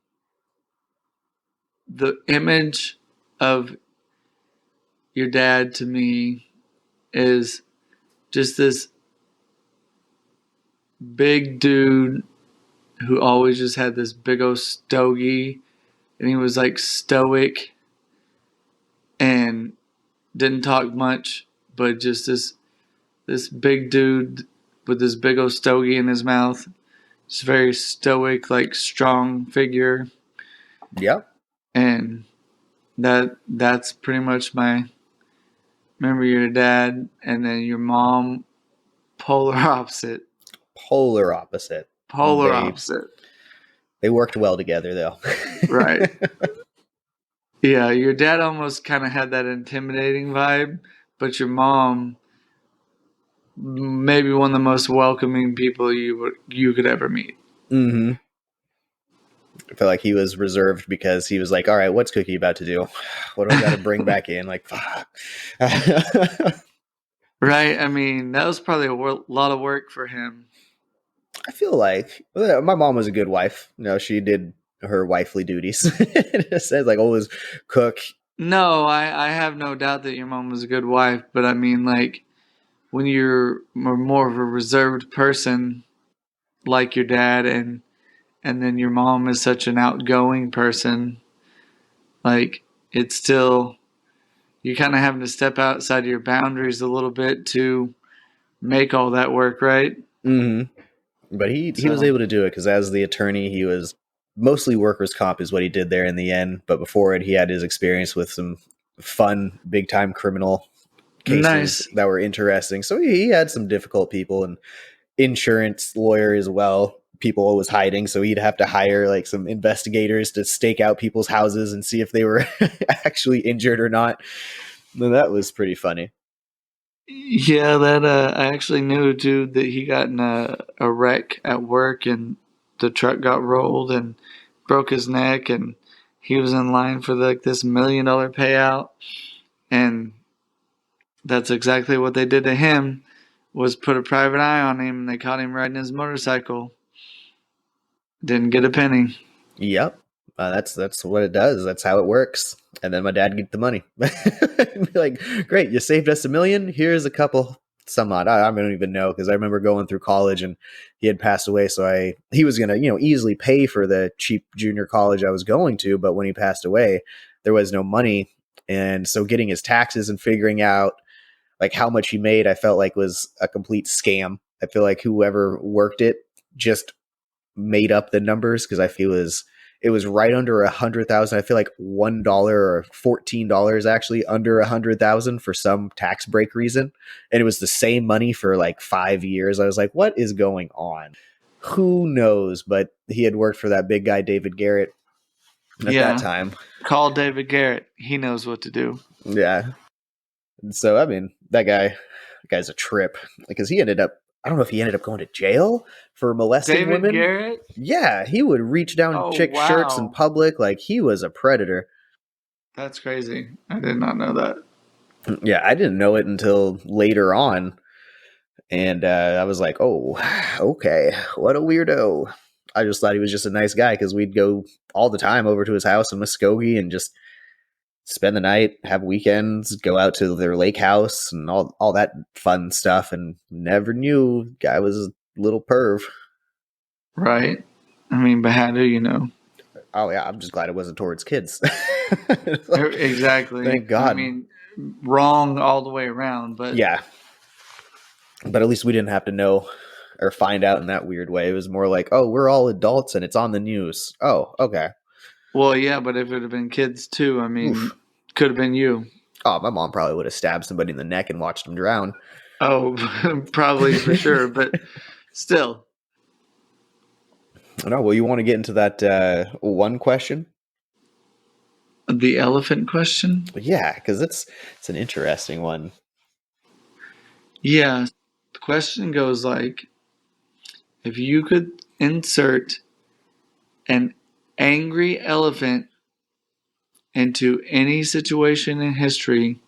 the image of your dad to me is just this big dude who always just had this big old stogie, and he was like stoic and didn't talk much, but just this big dude with this big old stogie in his mouth. Just very stoic, like strong figure. Yeah. And that's pretty much my memory of your dad. And then your mom, polar opposite. Polar opposite. Polar opposite. They worked well together though. Right. Yeah, your dad almost kind of had that intimidating vibe, but your mom, maybe one of the most welcoming people you could ever meet. Mm-hmm. I feel like he was reserved because he was like, all right, what's Cookie about to do? What do I got to bring back in? Like, fuck. Right? I mean, that was probably a lot of work for him. I feel like my mom was a good wife. She did her wifely duties. It says like always cook. No, I have no doubt that your mom was a good wife, but I mean, like, when you're more of a reserved person like your dad, and then your mom is such an outgoing person, like it's still, you're kind of having to step outside of your boundaries a little bit to make all that work, right? Mm-hmm. But he was So able to do it because as the attorney, he was mostly workers' comp is what he did there in the end. But before it, he had his experience with some fun, big time criminal cases nice. that were interesting. So he had some difficult people and insurance lawyer as well. People always hiding, so he'd have to hire like some investigators to stake out people's houses and see if they were actually injured or not. No, that was pretty funny. Yeah, that I actually knew too that he got in a wreck at work, and the truck got rolled and broke his neck, and he was in line for like this $1 million payout, and that's exactly what they did to him, was put a private eye on him, and they caught him riding his motorcycle. Didn't get a penny. Yep. That's what it does. That's how it works. And then my dad get the money. Be like, great, you saved us $1 million. Here's a couple, some odd. I don't even know because I remember going through college and he had passed away. So he was gonna easily pay for the cheap junior college I was going to, but when he passed away, there was no money, and so getting his taxes and figuring out like how much he made, I felt like was a complete scam. I feel like whoever worked it just made up the numbers because I feel it was right under 100,000. I feel like $1 or $14 actually under 100,000 for some tax break reason, and it was the same money for like 5 years. I was like, what is going on? Who knows? But he had worked for that big guy David Garrett at that Yeah, time. call David Garrett. He knows what to do. Yeah. And so I mean, that guy's a trip because he ended up. I don't know if he ended up going to jail for molesting David women. Garrett? Yeah, he would reach down Oh, chick shirts in wow. public like he was a predator. That's crazy. I did not know that. Yeah, I didn't know it until later on, and I was like, "Oh, okay, what a weirdo." I just thought he was just a nice guy because we'd go all the time over to his house in Muskogee and just spend the night, have weekends, go out to their lake house, and all that fun stuff. And never knew guy was a little perv. Right? I mean, but how do you know? Oh yeah, I'm just glad it wasn't towards kids. Like, Exactly. thank I God. mean, wrong all the way around, but Yeah, but at least we didn't have to know or find out in that weird way. It was more like, oh, we're all adults and it's on the news. Oh, okay. well, yeah, but if it had been kids too, I mean, Oof. could have been you. Oh, my mom probably would have stabbed somebody in the neck and watched them drown. Oh, probably for sure, but still. No, well, you want to get into that one question? The elephant question? Yeah, because it's an interesting one. Yeah. The question goes like, if you could insert an angry elephant into any situation in history,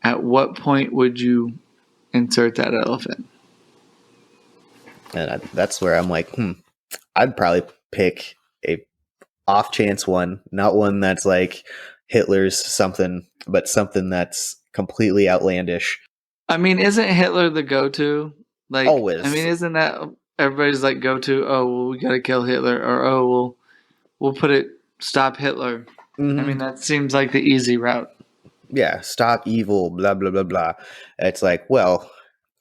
at what point would you insert that elephant? And that's where I'm like, I'd probably pick a off chance one, not one that's like Hitler's something, but something that's completely outlandish. I mean, isn't Hitler the go-to? Like, I mean, Always. isn't that everybody's like go-to? Oh, well, we gotta kill Hitler, or oh, we'll put it stop Hitler. I mean, Hmm. that seems like the easy route. Yeah, stop evil, blah, blah, blah, blah. It's like, well,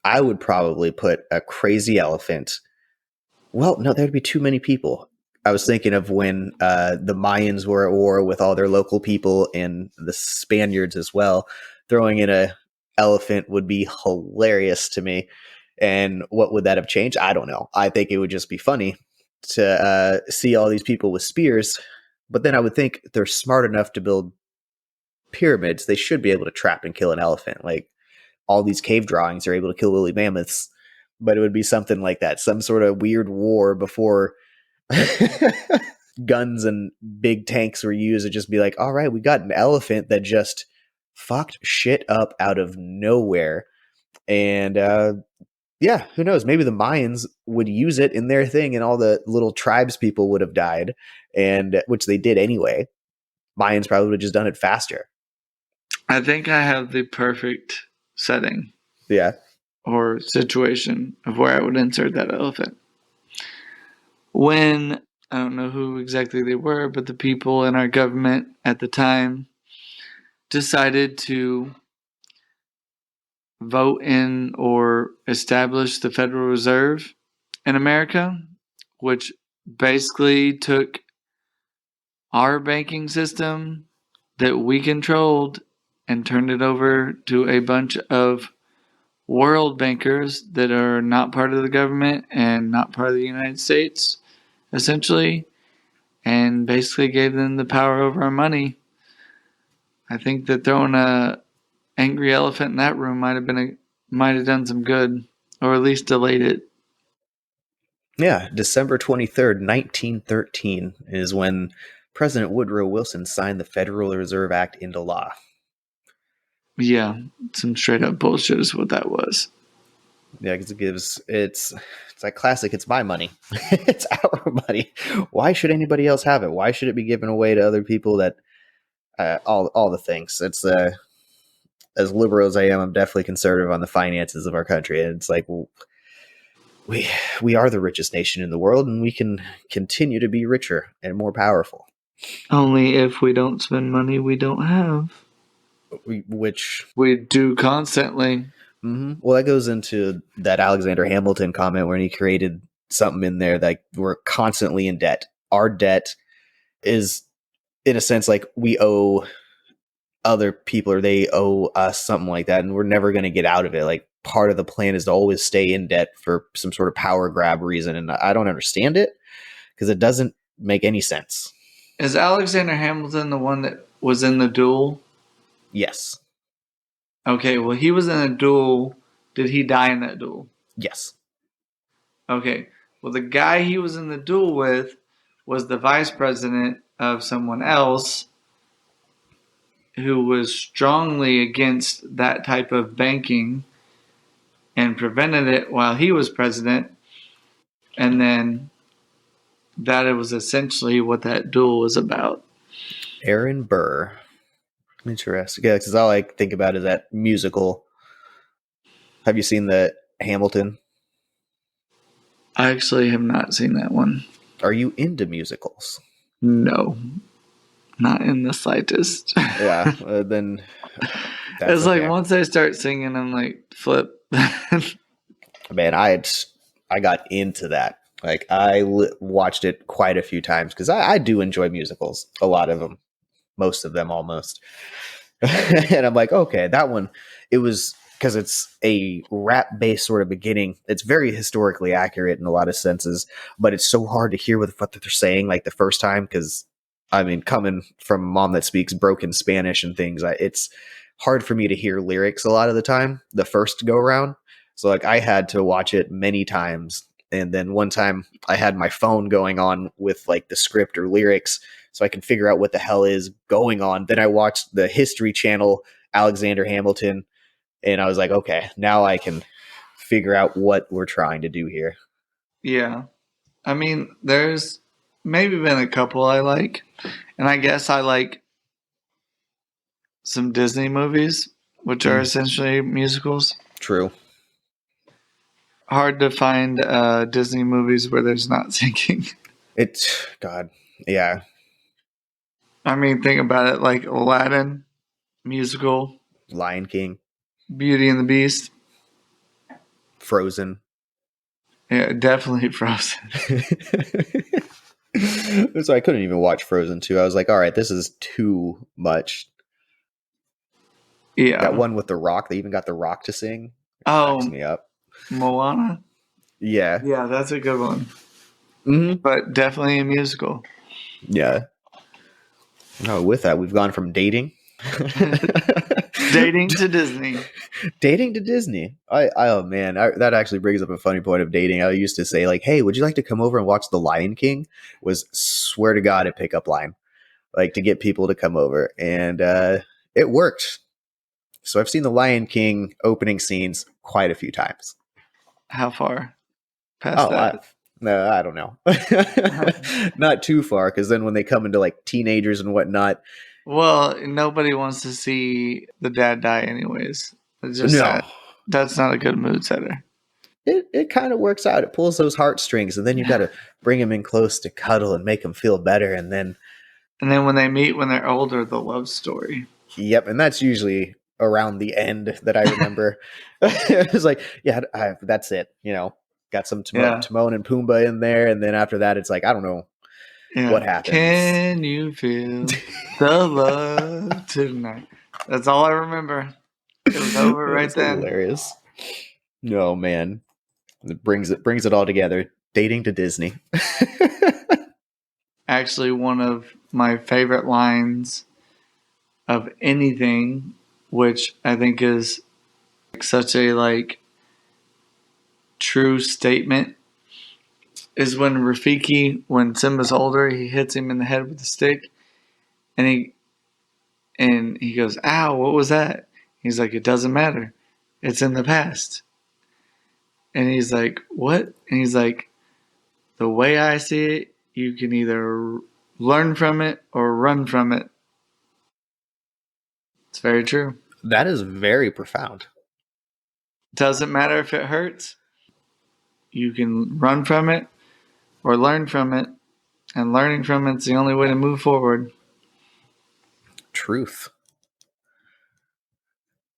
I would probably put a crazy elephant. Well, no, there'd be too many people. I was thinking of when the Mayans were at war with all their local people and the Spaniards as well. Throwing in a elephant would be hilarious to me. And what would that have changed? I don't know. I think it would just be funny to see all these people with spears. But then I would think they're smart enough to build pyramids. They should be able to trap and kill an elephant. Like all these cave drawings are able to kill woolly mammoths. But it would be something like that, some sort of weird war before guns and big tanks were used. It'd just be like, all right, we got an elephant that just fucked shit up out of nowhere. And yeah, who knows? Maybe the Mayans would use it in their thing, and all the little tribes people would have died, and which they did anyway. Mayans probably would have just done it faster. I think I have the perfect setting. Yeah. or situation of where I would insert that elephant. When, I don't know who exactly they were, but the people in our government at the time decided to vote in or establish the Federal Reserve in America, which basically took our banking system that we controlled and turned it over to a bunch of world bankers that are not part of the government and not part of the United States, essentially, and basically gave them the power over our money. I think that throwing a angry elephant in that room might have done some good, or at least delayed it. Yeah, December 23rd, 1913 is when President Woodrow Wilson signed the Federal Reserve Act into law. Yeah, some straight up bullshit is what that was. Yeah, because it's like classic. It's my money. It's our money. Why should anybody else have it? Why should it be given away to other people? That all the things. It's as liberal as I am, I'm definitely conservative on the finances of our country. And it's like, well, we are the richest nation in the world, and we can continue to be richer and more powerful. Only if we don't spend money we don't have. Which we do constantly. Mm-hmm. Well, that goes into that Alexander Hamilton comment when he created something in there that we're constantly in debt. Our debt is, in a sense, like we owe other people or they owe us something like that, and we're never going to get out of it. Like part of the plan is to always stay in debt for some sort of power grab reason, and I don't understand it because it doesn't make any sense. Is Alexander Hamilton the one that was in the duel? Yes. Okay, well, he was in a duel. Did he die in that duel? Yes. Okay, well, the guy he was in the duel with was the vice president of someone else who was strongly against that type of banking and prevented it while he was president. And then that it was essentially what that duel was about. Aaron Burr. Interesting. Yeah, because all I think about is that musical. Have you seen the Hamilton? I actually have not seen that one. Are you into musicals? No, not in the slightest. Yeah, then it's okay. Like once I start singing, I'm like, flip. Man, I got into that. Like I watched it quite a few times because I do enjoy musicals, a lot of them, most of them almost. And I'm like, okay, that one, it was because it's a rap-based sort of beginning. It's very historically accurate in a lot of senses, but it's so hard to hear what they're saying like the first time because, I mean, coming from a mom that speaks broken Spanish and things, it's hard for me to hear lyrics a lot of the time, the first go around. So like I had to watch it many times. And then one time I had my phone going on with like the script or lyrics so I can figure out what the hell is going on. Then I watched the History Channel, Alexander Hamilton, and I was like, okay, now I can figure out what we're trying to do here. Yeah. I mean, there's maybe been a couple I like, and I guess I like some Disney movies, which are essentially musicals. True. Hard to find Disney movies where there's not singing. It's, God, yeah. I mean, think about it, like Aladdin, musical. Lion King. Beauty and the Beast. Frozen. Yeah, definitely Frozen. So I couldn't even watch Frozen 2. I was like, all right, this is too much. Yeah. That one with The Rock, they even got The Rock to sing. Cracks me up. Moana? Yeah. Yeah, that's a good one. Mm-hmm. But definitely a musical. Yeah. No, with that, we've gone from dating. Dating to Disney. Dating to Disney. Oh man, that actually brings up a funny point of dating. I used to say like, hey, would you like to come over and watch The Lion King? Was swear to God a pickup line. Like to get people to come over. And it worked. So I've seen The Lion King opening scenes quite a few times. How far past that? No, I don't know. Not too far, because then when they come into like teenagers and whatnot. Well, nobody wants to see the dad die anyways. It's just no. sad. That's not a good mood setter. It kind of works out. It pulls those heartstrings, and then you got to bring them in close to cuddle and make them feel better. And then when they meet when they're older, the love story. Yep, and that's usually around the end that I remember. It's like, yeah, that's it. Got some Timon and Pumbaa in there, and then after that, it's like, I don't know what happens. Can you feel the love tonight? That's all I remember. It was over right then. Hilarious. No, man, it brings it all together. Dating to Disney. Actually, one of my favorite lines of anything, which I think is such a true statement, is when Rafiki, when Simba's older, he hits him in the head with a stick, and he goes, "Ow, what was that?" He's like, "It doesn't matter. It's in the past." And he's like, "What?" And he's like, "The way I see it, you can either learn from it or run from it." It's very true. That is very profound. Doesn't matter if it hurts. You can run from it or learn from it. And learning from it's the only way to move forward. Truth.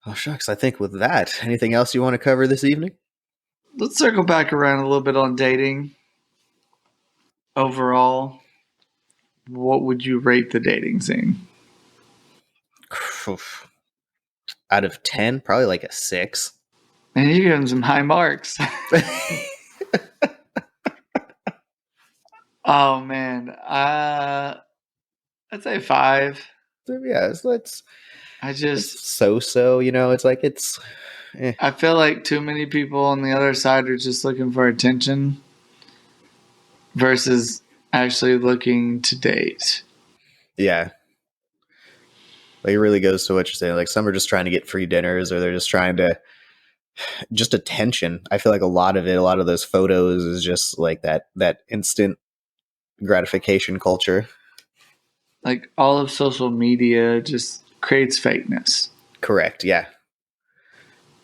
Oh, shucks. I think with that, anything else you want to cover this evening? Let's circle back around a little bit on dating. Overall, what would you rate the dating scene? Out of 10, probably like a 6. Man, you're giving some high marks. Oh, man. I'd say 5. Yeah, it's so, it's like I feel like too many people on the other side are just looking for attention versus actually looking to date. Yeah. Like, it really goes to what you're saying. Like, some are just trying to get free dinners, or they're just trying to just attention. I feel like a lot of those photos is just like that instant gratification culture. Like, all of social media just creates fakeness. Correct. Yeah.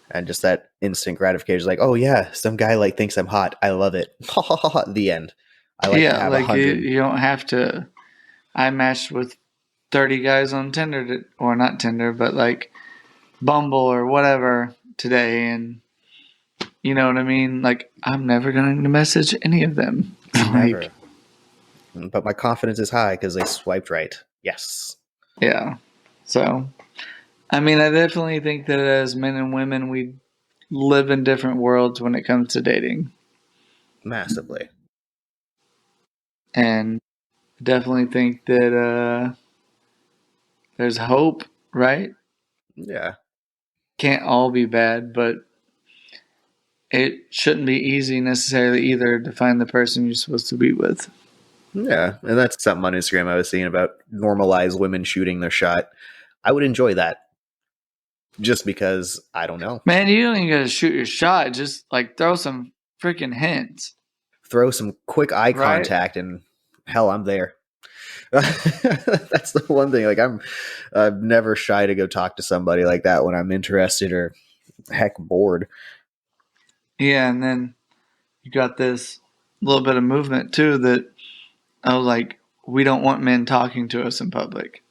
And just that instant gratification, like, oh yeah, some guy thinks I'm hot. I love it. The end. I like to have 100. You don't have to. I matched with 30 guys on Tinder, or not Tinder, but Bumble or whatever today, and you know what I mean? Like, I'm never going to message any of them. Never. But my confidence is high because they swiped right. Yes. Yeah. So, I mean, I definitely think that as men and women, we live in different worlds when it comes to dating. Massively. And definitely think that there's hope, right? Yeah. Can't all be bad, but it shouldn't be easy necessarily either to find the person you're supposed to be with. Yeah, and that's something on Instagram I was seeing about normalized women shooting their shot. I would enjoy that. Just because, I don't know. Man, you don't even got to shoot your shot. Just throw some freaking hints. Throw some quick eye contact, and hell, I'm there. That's the one thing. I'm never shy to go talk to somebody like that when I'm interested or heck bored. Yeah, and then you got this little bit of movement too that we don't want men talking to us in public.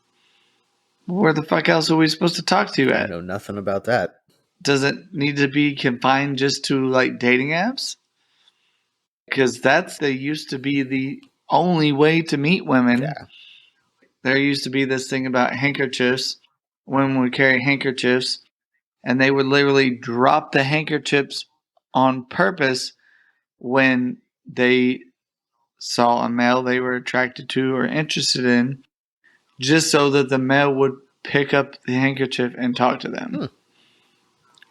Where the fuck else are we supposed to talk to you at? I know nothing about that. Does it need to be confined just to dating apps? Because they used to be the only way to meet women. Yeah. There used to be this thing about handkerchiefs. Women would carry handkerchiefs, and they would literally drop the handkerchiefs on purpose when they saw a male they were attracted to or interested in, just so that the male would pick up the handkerchief and talk to them.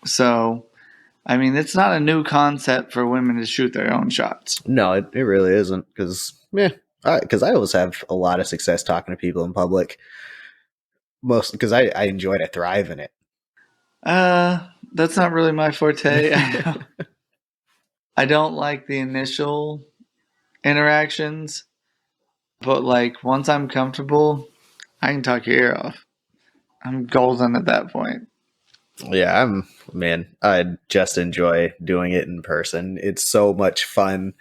So, I mean, it's not a new concept for women to shoot their own shots. No, it really isn't. Because I always have a lot of success talking to people in public. Mostly because I enjoy it. I thrive in it. That's not really my forte. I don't like the initial interactions, but once I'm comfortable, I can talk your ear off. I'm golden at that point. Yeah, I just enjoy doing it in person. It's so much fun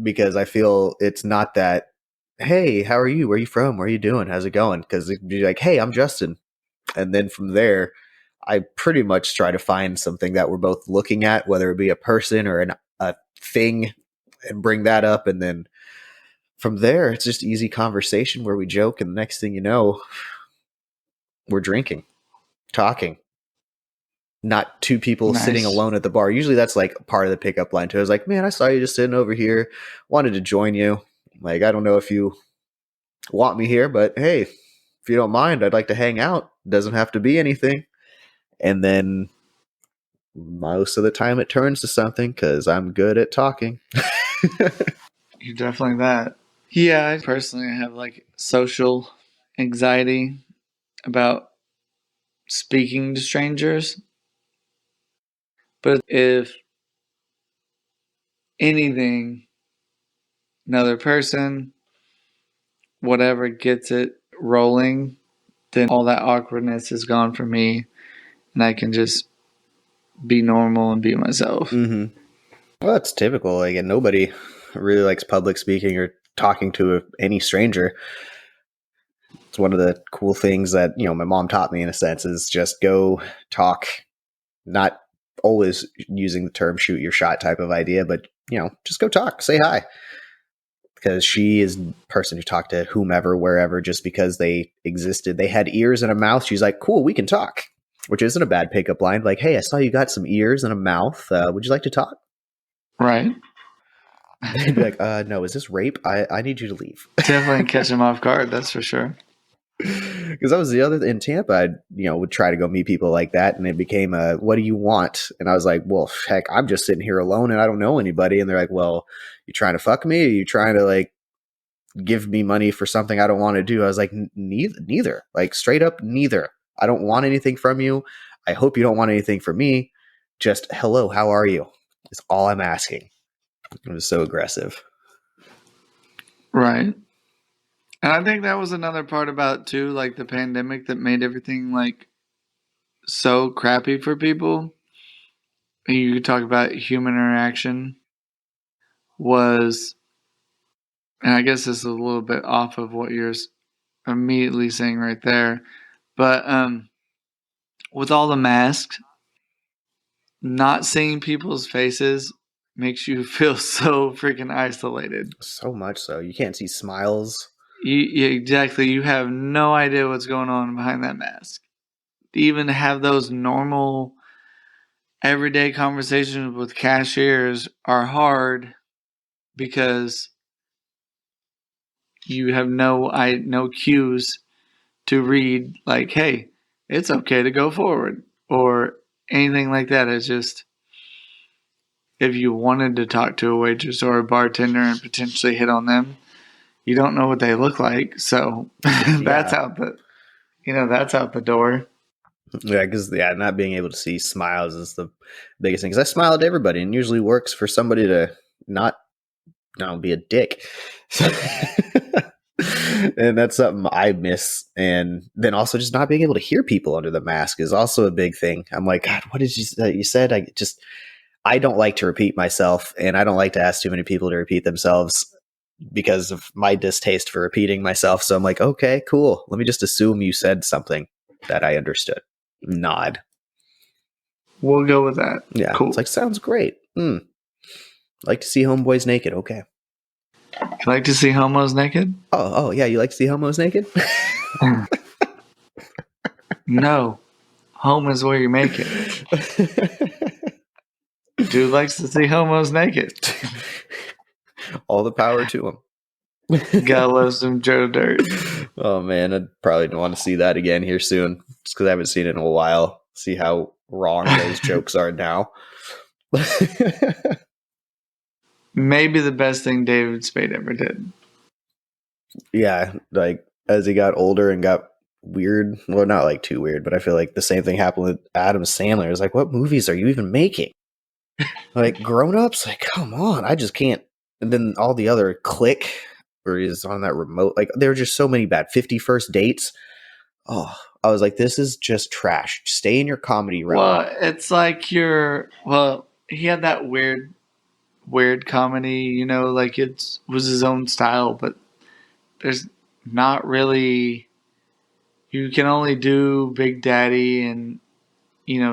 because I feel it's not that, hey, how are you? Where are you from? Where are you doing? How's it going? Because it'd be like, hey, I'm Justin. And then from there, I pretty much try to find something that we're both looking at, whether it be a person or a thing, and bring that up. And then from there, it's just easy conversation where we joke. And the next thing you know, we're drinking, talking, not two people sitting Nice. alone at the bar. Usually that's like part of the pickup line too. I was like, man, I saw you just sitting over here, wanted to join you. Like, I don't know if you want me here, but hey, if you don't mind, I'd like to hang out. Doesn't have to be anything. And then most of the time it turns to something because I'm good at talking. You're definitely that. Yeah, I personally have like social anxiety about speaking to strangers. But if anything, another person, whatever gets it rolling, then all that awkwardness is gone from me and I can just be normal and be myself. Mm-hmm. Well, that's typical. Like, and nobody really likes public speaking or talking to any stranger. It's one of the cool things that, my mom taught me in a sense is just go talk, not always using the term shoot your shot type of idea, but, just go talk, say hi. Because she is the person who talked to whomever, wherever, just because they existed. They had ears and a mouth. She's like, cool, we can talk, which isn't a bad pickup line. Like, hey, I saw you got some ears and a mouth. Would you like to talk? Right? They'd be like, no, is this rape? I need you to leave. Definitely catch them off guard, that's for sure. Because that was the other in Tampa. I would try to go meet people like that, and it became a, what do you want? And I was like, well, heck, I'm just sitting here alone and I don't know anybody. And they're like, well, you trying to fuck me? Are you trying to like give me money for something I don't want to do? I was like, neither, like straight up, neither. I don't want anything from you. I hope you don't want anything from me. Just hello, how are you? Is all I'm asking. It was so aggressive. Right. And I think that was another part about too, like the pandemic that made everything like so crappy for people. You could talk about human interaction was, and I guess this is a little bit off of what you're immediately saying right there, but with all the masks, not seeing people's faces makes you feel so freaking isolated. So much so. You can't see smiles. Exactly. You have no idea what's going on behind that mask. To even have those normal, everyday conversations with cashiers are hard because you have no cues to read like, hey, it's okay to go forward or anything like that. It's just if you wanted to talk to a waitress or a bartender and potentially hit on them, you don't know what they look like. So that's out the door. Yeah, because not being able to see smiles is the biggest thing. Because I smile at everybody, and usually works for somebody to not be a dick. And that's something I miss. And then also just not being able to hear people under the mask is also a big thing. I'm like, God, what did you said? I don't like to repeat myself, and I don't like to ask too many people to repeat themselves because of my distaste for repeating myself. So I'm like, okay, cool. Let me just assume you said something that I understood. Nod. We'll go with that. Yeah. Cool. It's like, sounds great. Like to see homeboys naked. Okay. You like to see homos naked? Oh, yeah. You like to see homos naked? No. Home is where you make it. Dude likes to see homos naked. All the power to him. Gotta love some Joe Dirt. Oh, man. I'd probably want to see that again here soon. Just because I haven't seen it in a while. See how wrong those jokes are now. Maybe the best thing David Spade ever did. Yeah, like as he got older and got weird, well, not like too weird, but I feel like the same thing happened with Adam Sandler. It's like, what movies are you even making? Like Grown Ups? Like, come on, I just can't. And then all the other Click, where he's on that remote, like there were just so many bad 50 First Dates. Oh, I was like, this is just trash. Stay in your comedy realm. Well, it's like he had that weird comedy, like it was his own style, but there's not really, you can only do Big Daddy and,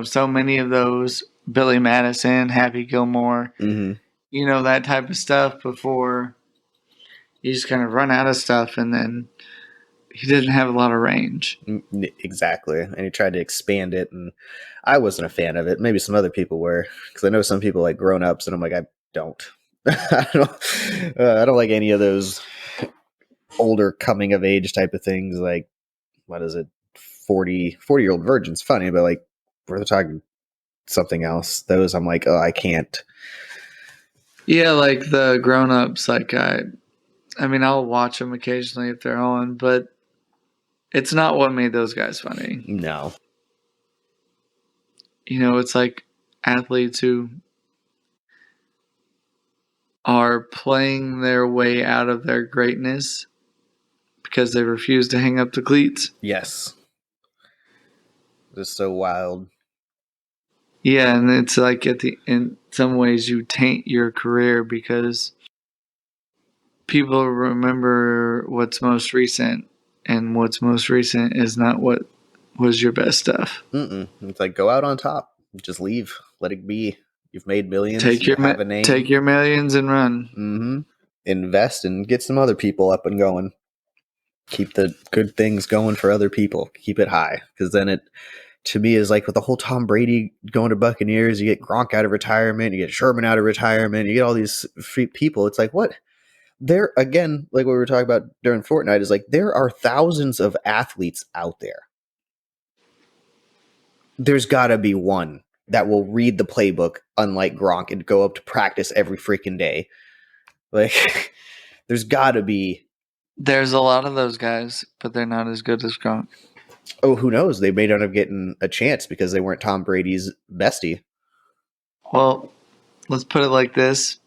so many of those, Billy Madison, Happy Gilmore, that type of stuff before you just kind of run out of stuff, and then he didn't have a lot of range. Exactly. And he tried to expand it, and I wasn't a fan of it. Maybe some other people were, because I know some people like Grown Ups, and I'm like, I don't. I don't like any of those older coming of age type of things. Like, what is it? 40-year-old virgin's funny, but like, we're talking something else. Those I'm like, oh, I can't. Yeah, like the Grown Ups, like I mean, I'll watch them occasionally if they're on, but it's not what made those guys funny. No. It's like athletes who are playing their way out of their greatness because they refuse to hang up the cleats. Yes. Just so wild. Yeah, and it's like in some ways you taint your career because people remember what's most recent, and what's most recent is not what was your best stuff. It's like, go out on top. Just leave. Let it be. You've made millions. Take your millions and run. Invest and get some other people up and going. Keep the good things going for other people. Keep it high. Because then it, to me, is like with the whole Tom Brady going to Buccaneers, you get Gronk out of retirement, you get Sherman out of retirement, you get all these free people. It's like, what? There, again, like what we were talking about during Fortnite, is like there are thousands of athletes out there. There's got to be one that will read the playbook, unlike Gronk, and go up to practice every freaking day. Like, there's got to be. There's a lot of those guys, but they're not as good as Gronk. Oh, who knows? They may not have gotten a chance because they weren't Tom Brady's bestie. Well, let's put it like this.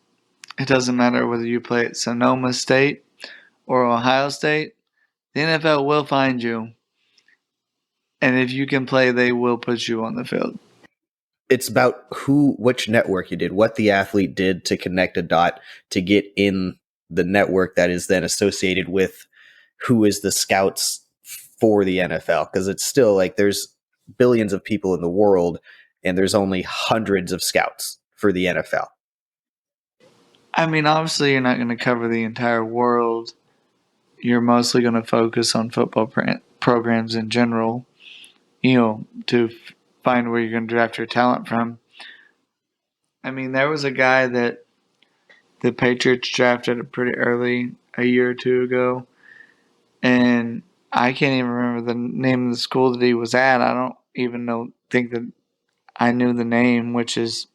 It doesn't matter whether you play at Sonoma State or Ohio State. The NFL will find you. And if you can play, they will put you on the field. It's about which network you did, what the athlete did to connect a dot to get in the network that is then associated with who is the scouts for the NFL. Because it's still like there's billions of people in the world and there's only hundreds of scouts for the NFL. I mean, obviously, you're not going to cover the entire world. You're mostly going to focus on football programs in general, to find where you're going to draft your talent from. I mean, there was a guy that the Patriots drafted pretty early, a year or two ago, and I can't even remember the name of the school that he was at. I don't even think that I knew the name, which is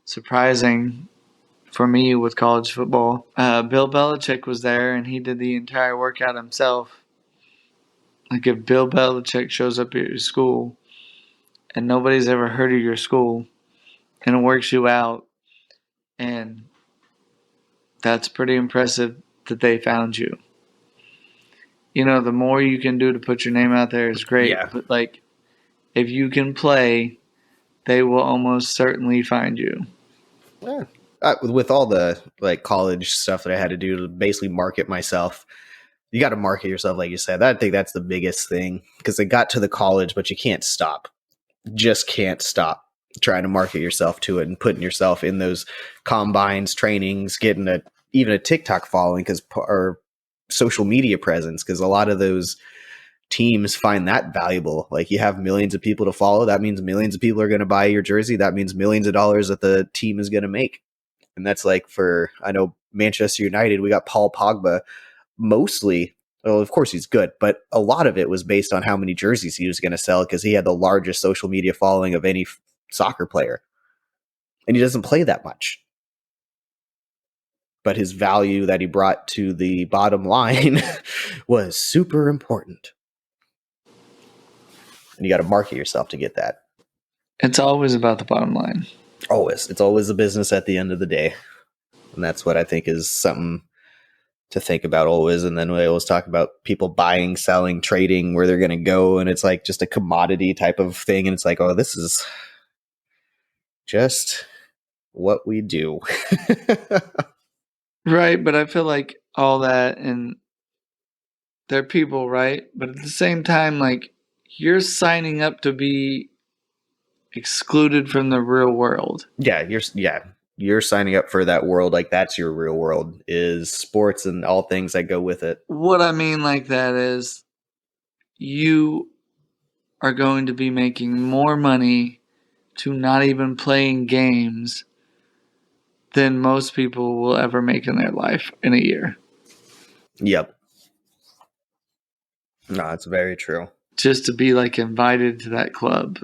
surprising for me with college football. Bill Belichick was there, and he did the entire workout himself. Like, if Bill Belichick shows up at your school and nobody's ever heard of your school and it works you out, and that's pretty impressive that they found you. The more you can do to put your name out there is great. Yeah. But, like, if you can play, they will almost certainly find you. Yeah. With all the like college stuff that I had to do to basically market myself, you got to market yourself, like you said. I think that's the biggest thing, because it got to the college, but you can't stop. Just can't stop trying to market yourself to it and putting yourself in those combines, trainings, getting even a TikTok following or social media presence, because a lot of those teams find that valuable. Like, you have millions of people to follow. That means millions of people are going to buy your jersey. That means millions of dollars that the team is going to make. And that's like I know Manchester United, we got Paul Pogba mostly. Well, of course he's good, but a lot of it was based on how many jerseys he was going to sell, because he had the largest social media following of any soccer player. And he doesn't play that much. But his value that he brought to the bottom line was super important. And you got to market yourself to get that. It's always about the bottom line. Always. It's always a business at the end of the day. And that's what I think is something to think about always. And then we always talk about people buying, selling, trading, where they're going to go. And it's like just a commodity type of thing. And it's like, oh, this is just what we do. Right, but I feel like all that, and they're people, right? But at the same time, like, you're signing up to be excluded from the real world. Yeah, you're signing up for that world. Like, that's your real world, is sports and all things that go with it. What I mean like that is you are going to be making more money to not even playing games than most people will ever make in their life in a year. Yep. No, it's very true. Just to be like invited to that club.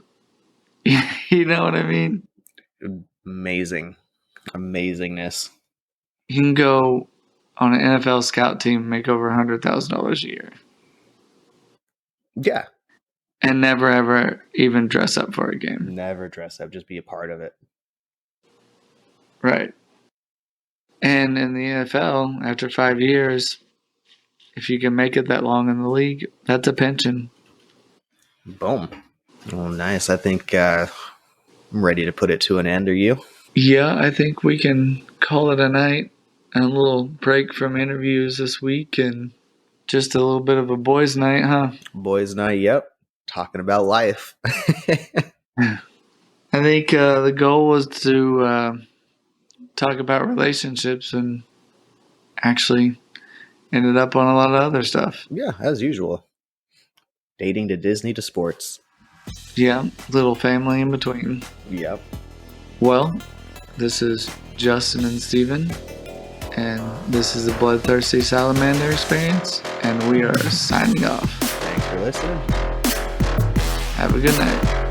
You know what I mean? Amazingness. You can go on an NFL scout team and make over $100,000 a year. Yeah. And never ever even dress up for a game. Never dress up, just be a part of it. Right. And in the NFL, after 5 years, if you can make it that long in the league, that's a pension. Boom. Oh, nice. I think I'm ready to put it to an end. Are you? Yeah, I think we can call it a night. A little break from interviews this week and just a little bit of a boys' night, huh? Boys' night, yep. Talking about life. I think the goal was to talk about relationships, and actually ended up on a lot of other stuff. Yeah, as usual. Dating to Disney to sports. Yeah, little family in between. Yep. Well, this is Justin and Steven, and this is the Bloodthirsty Salamander Experience, and we are signing off. Thanks for listening. Have a good night.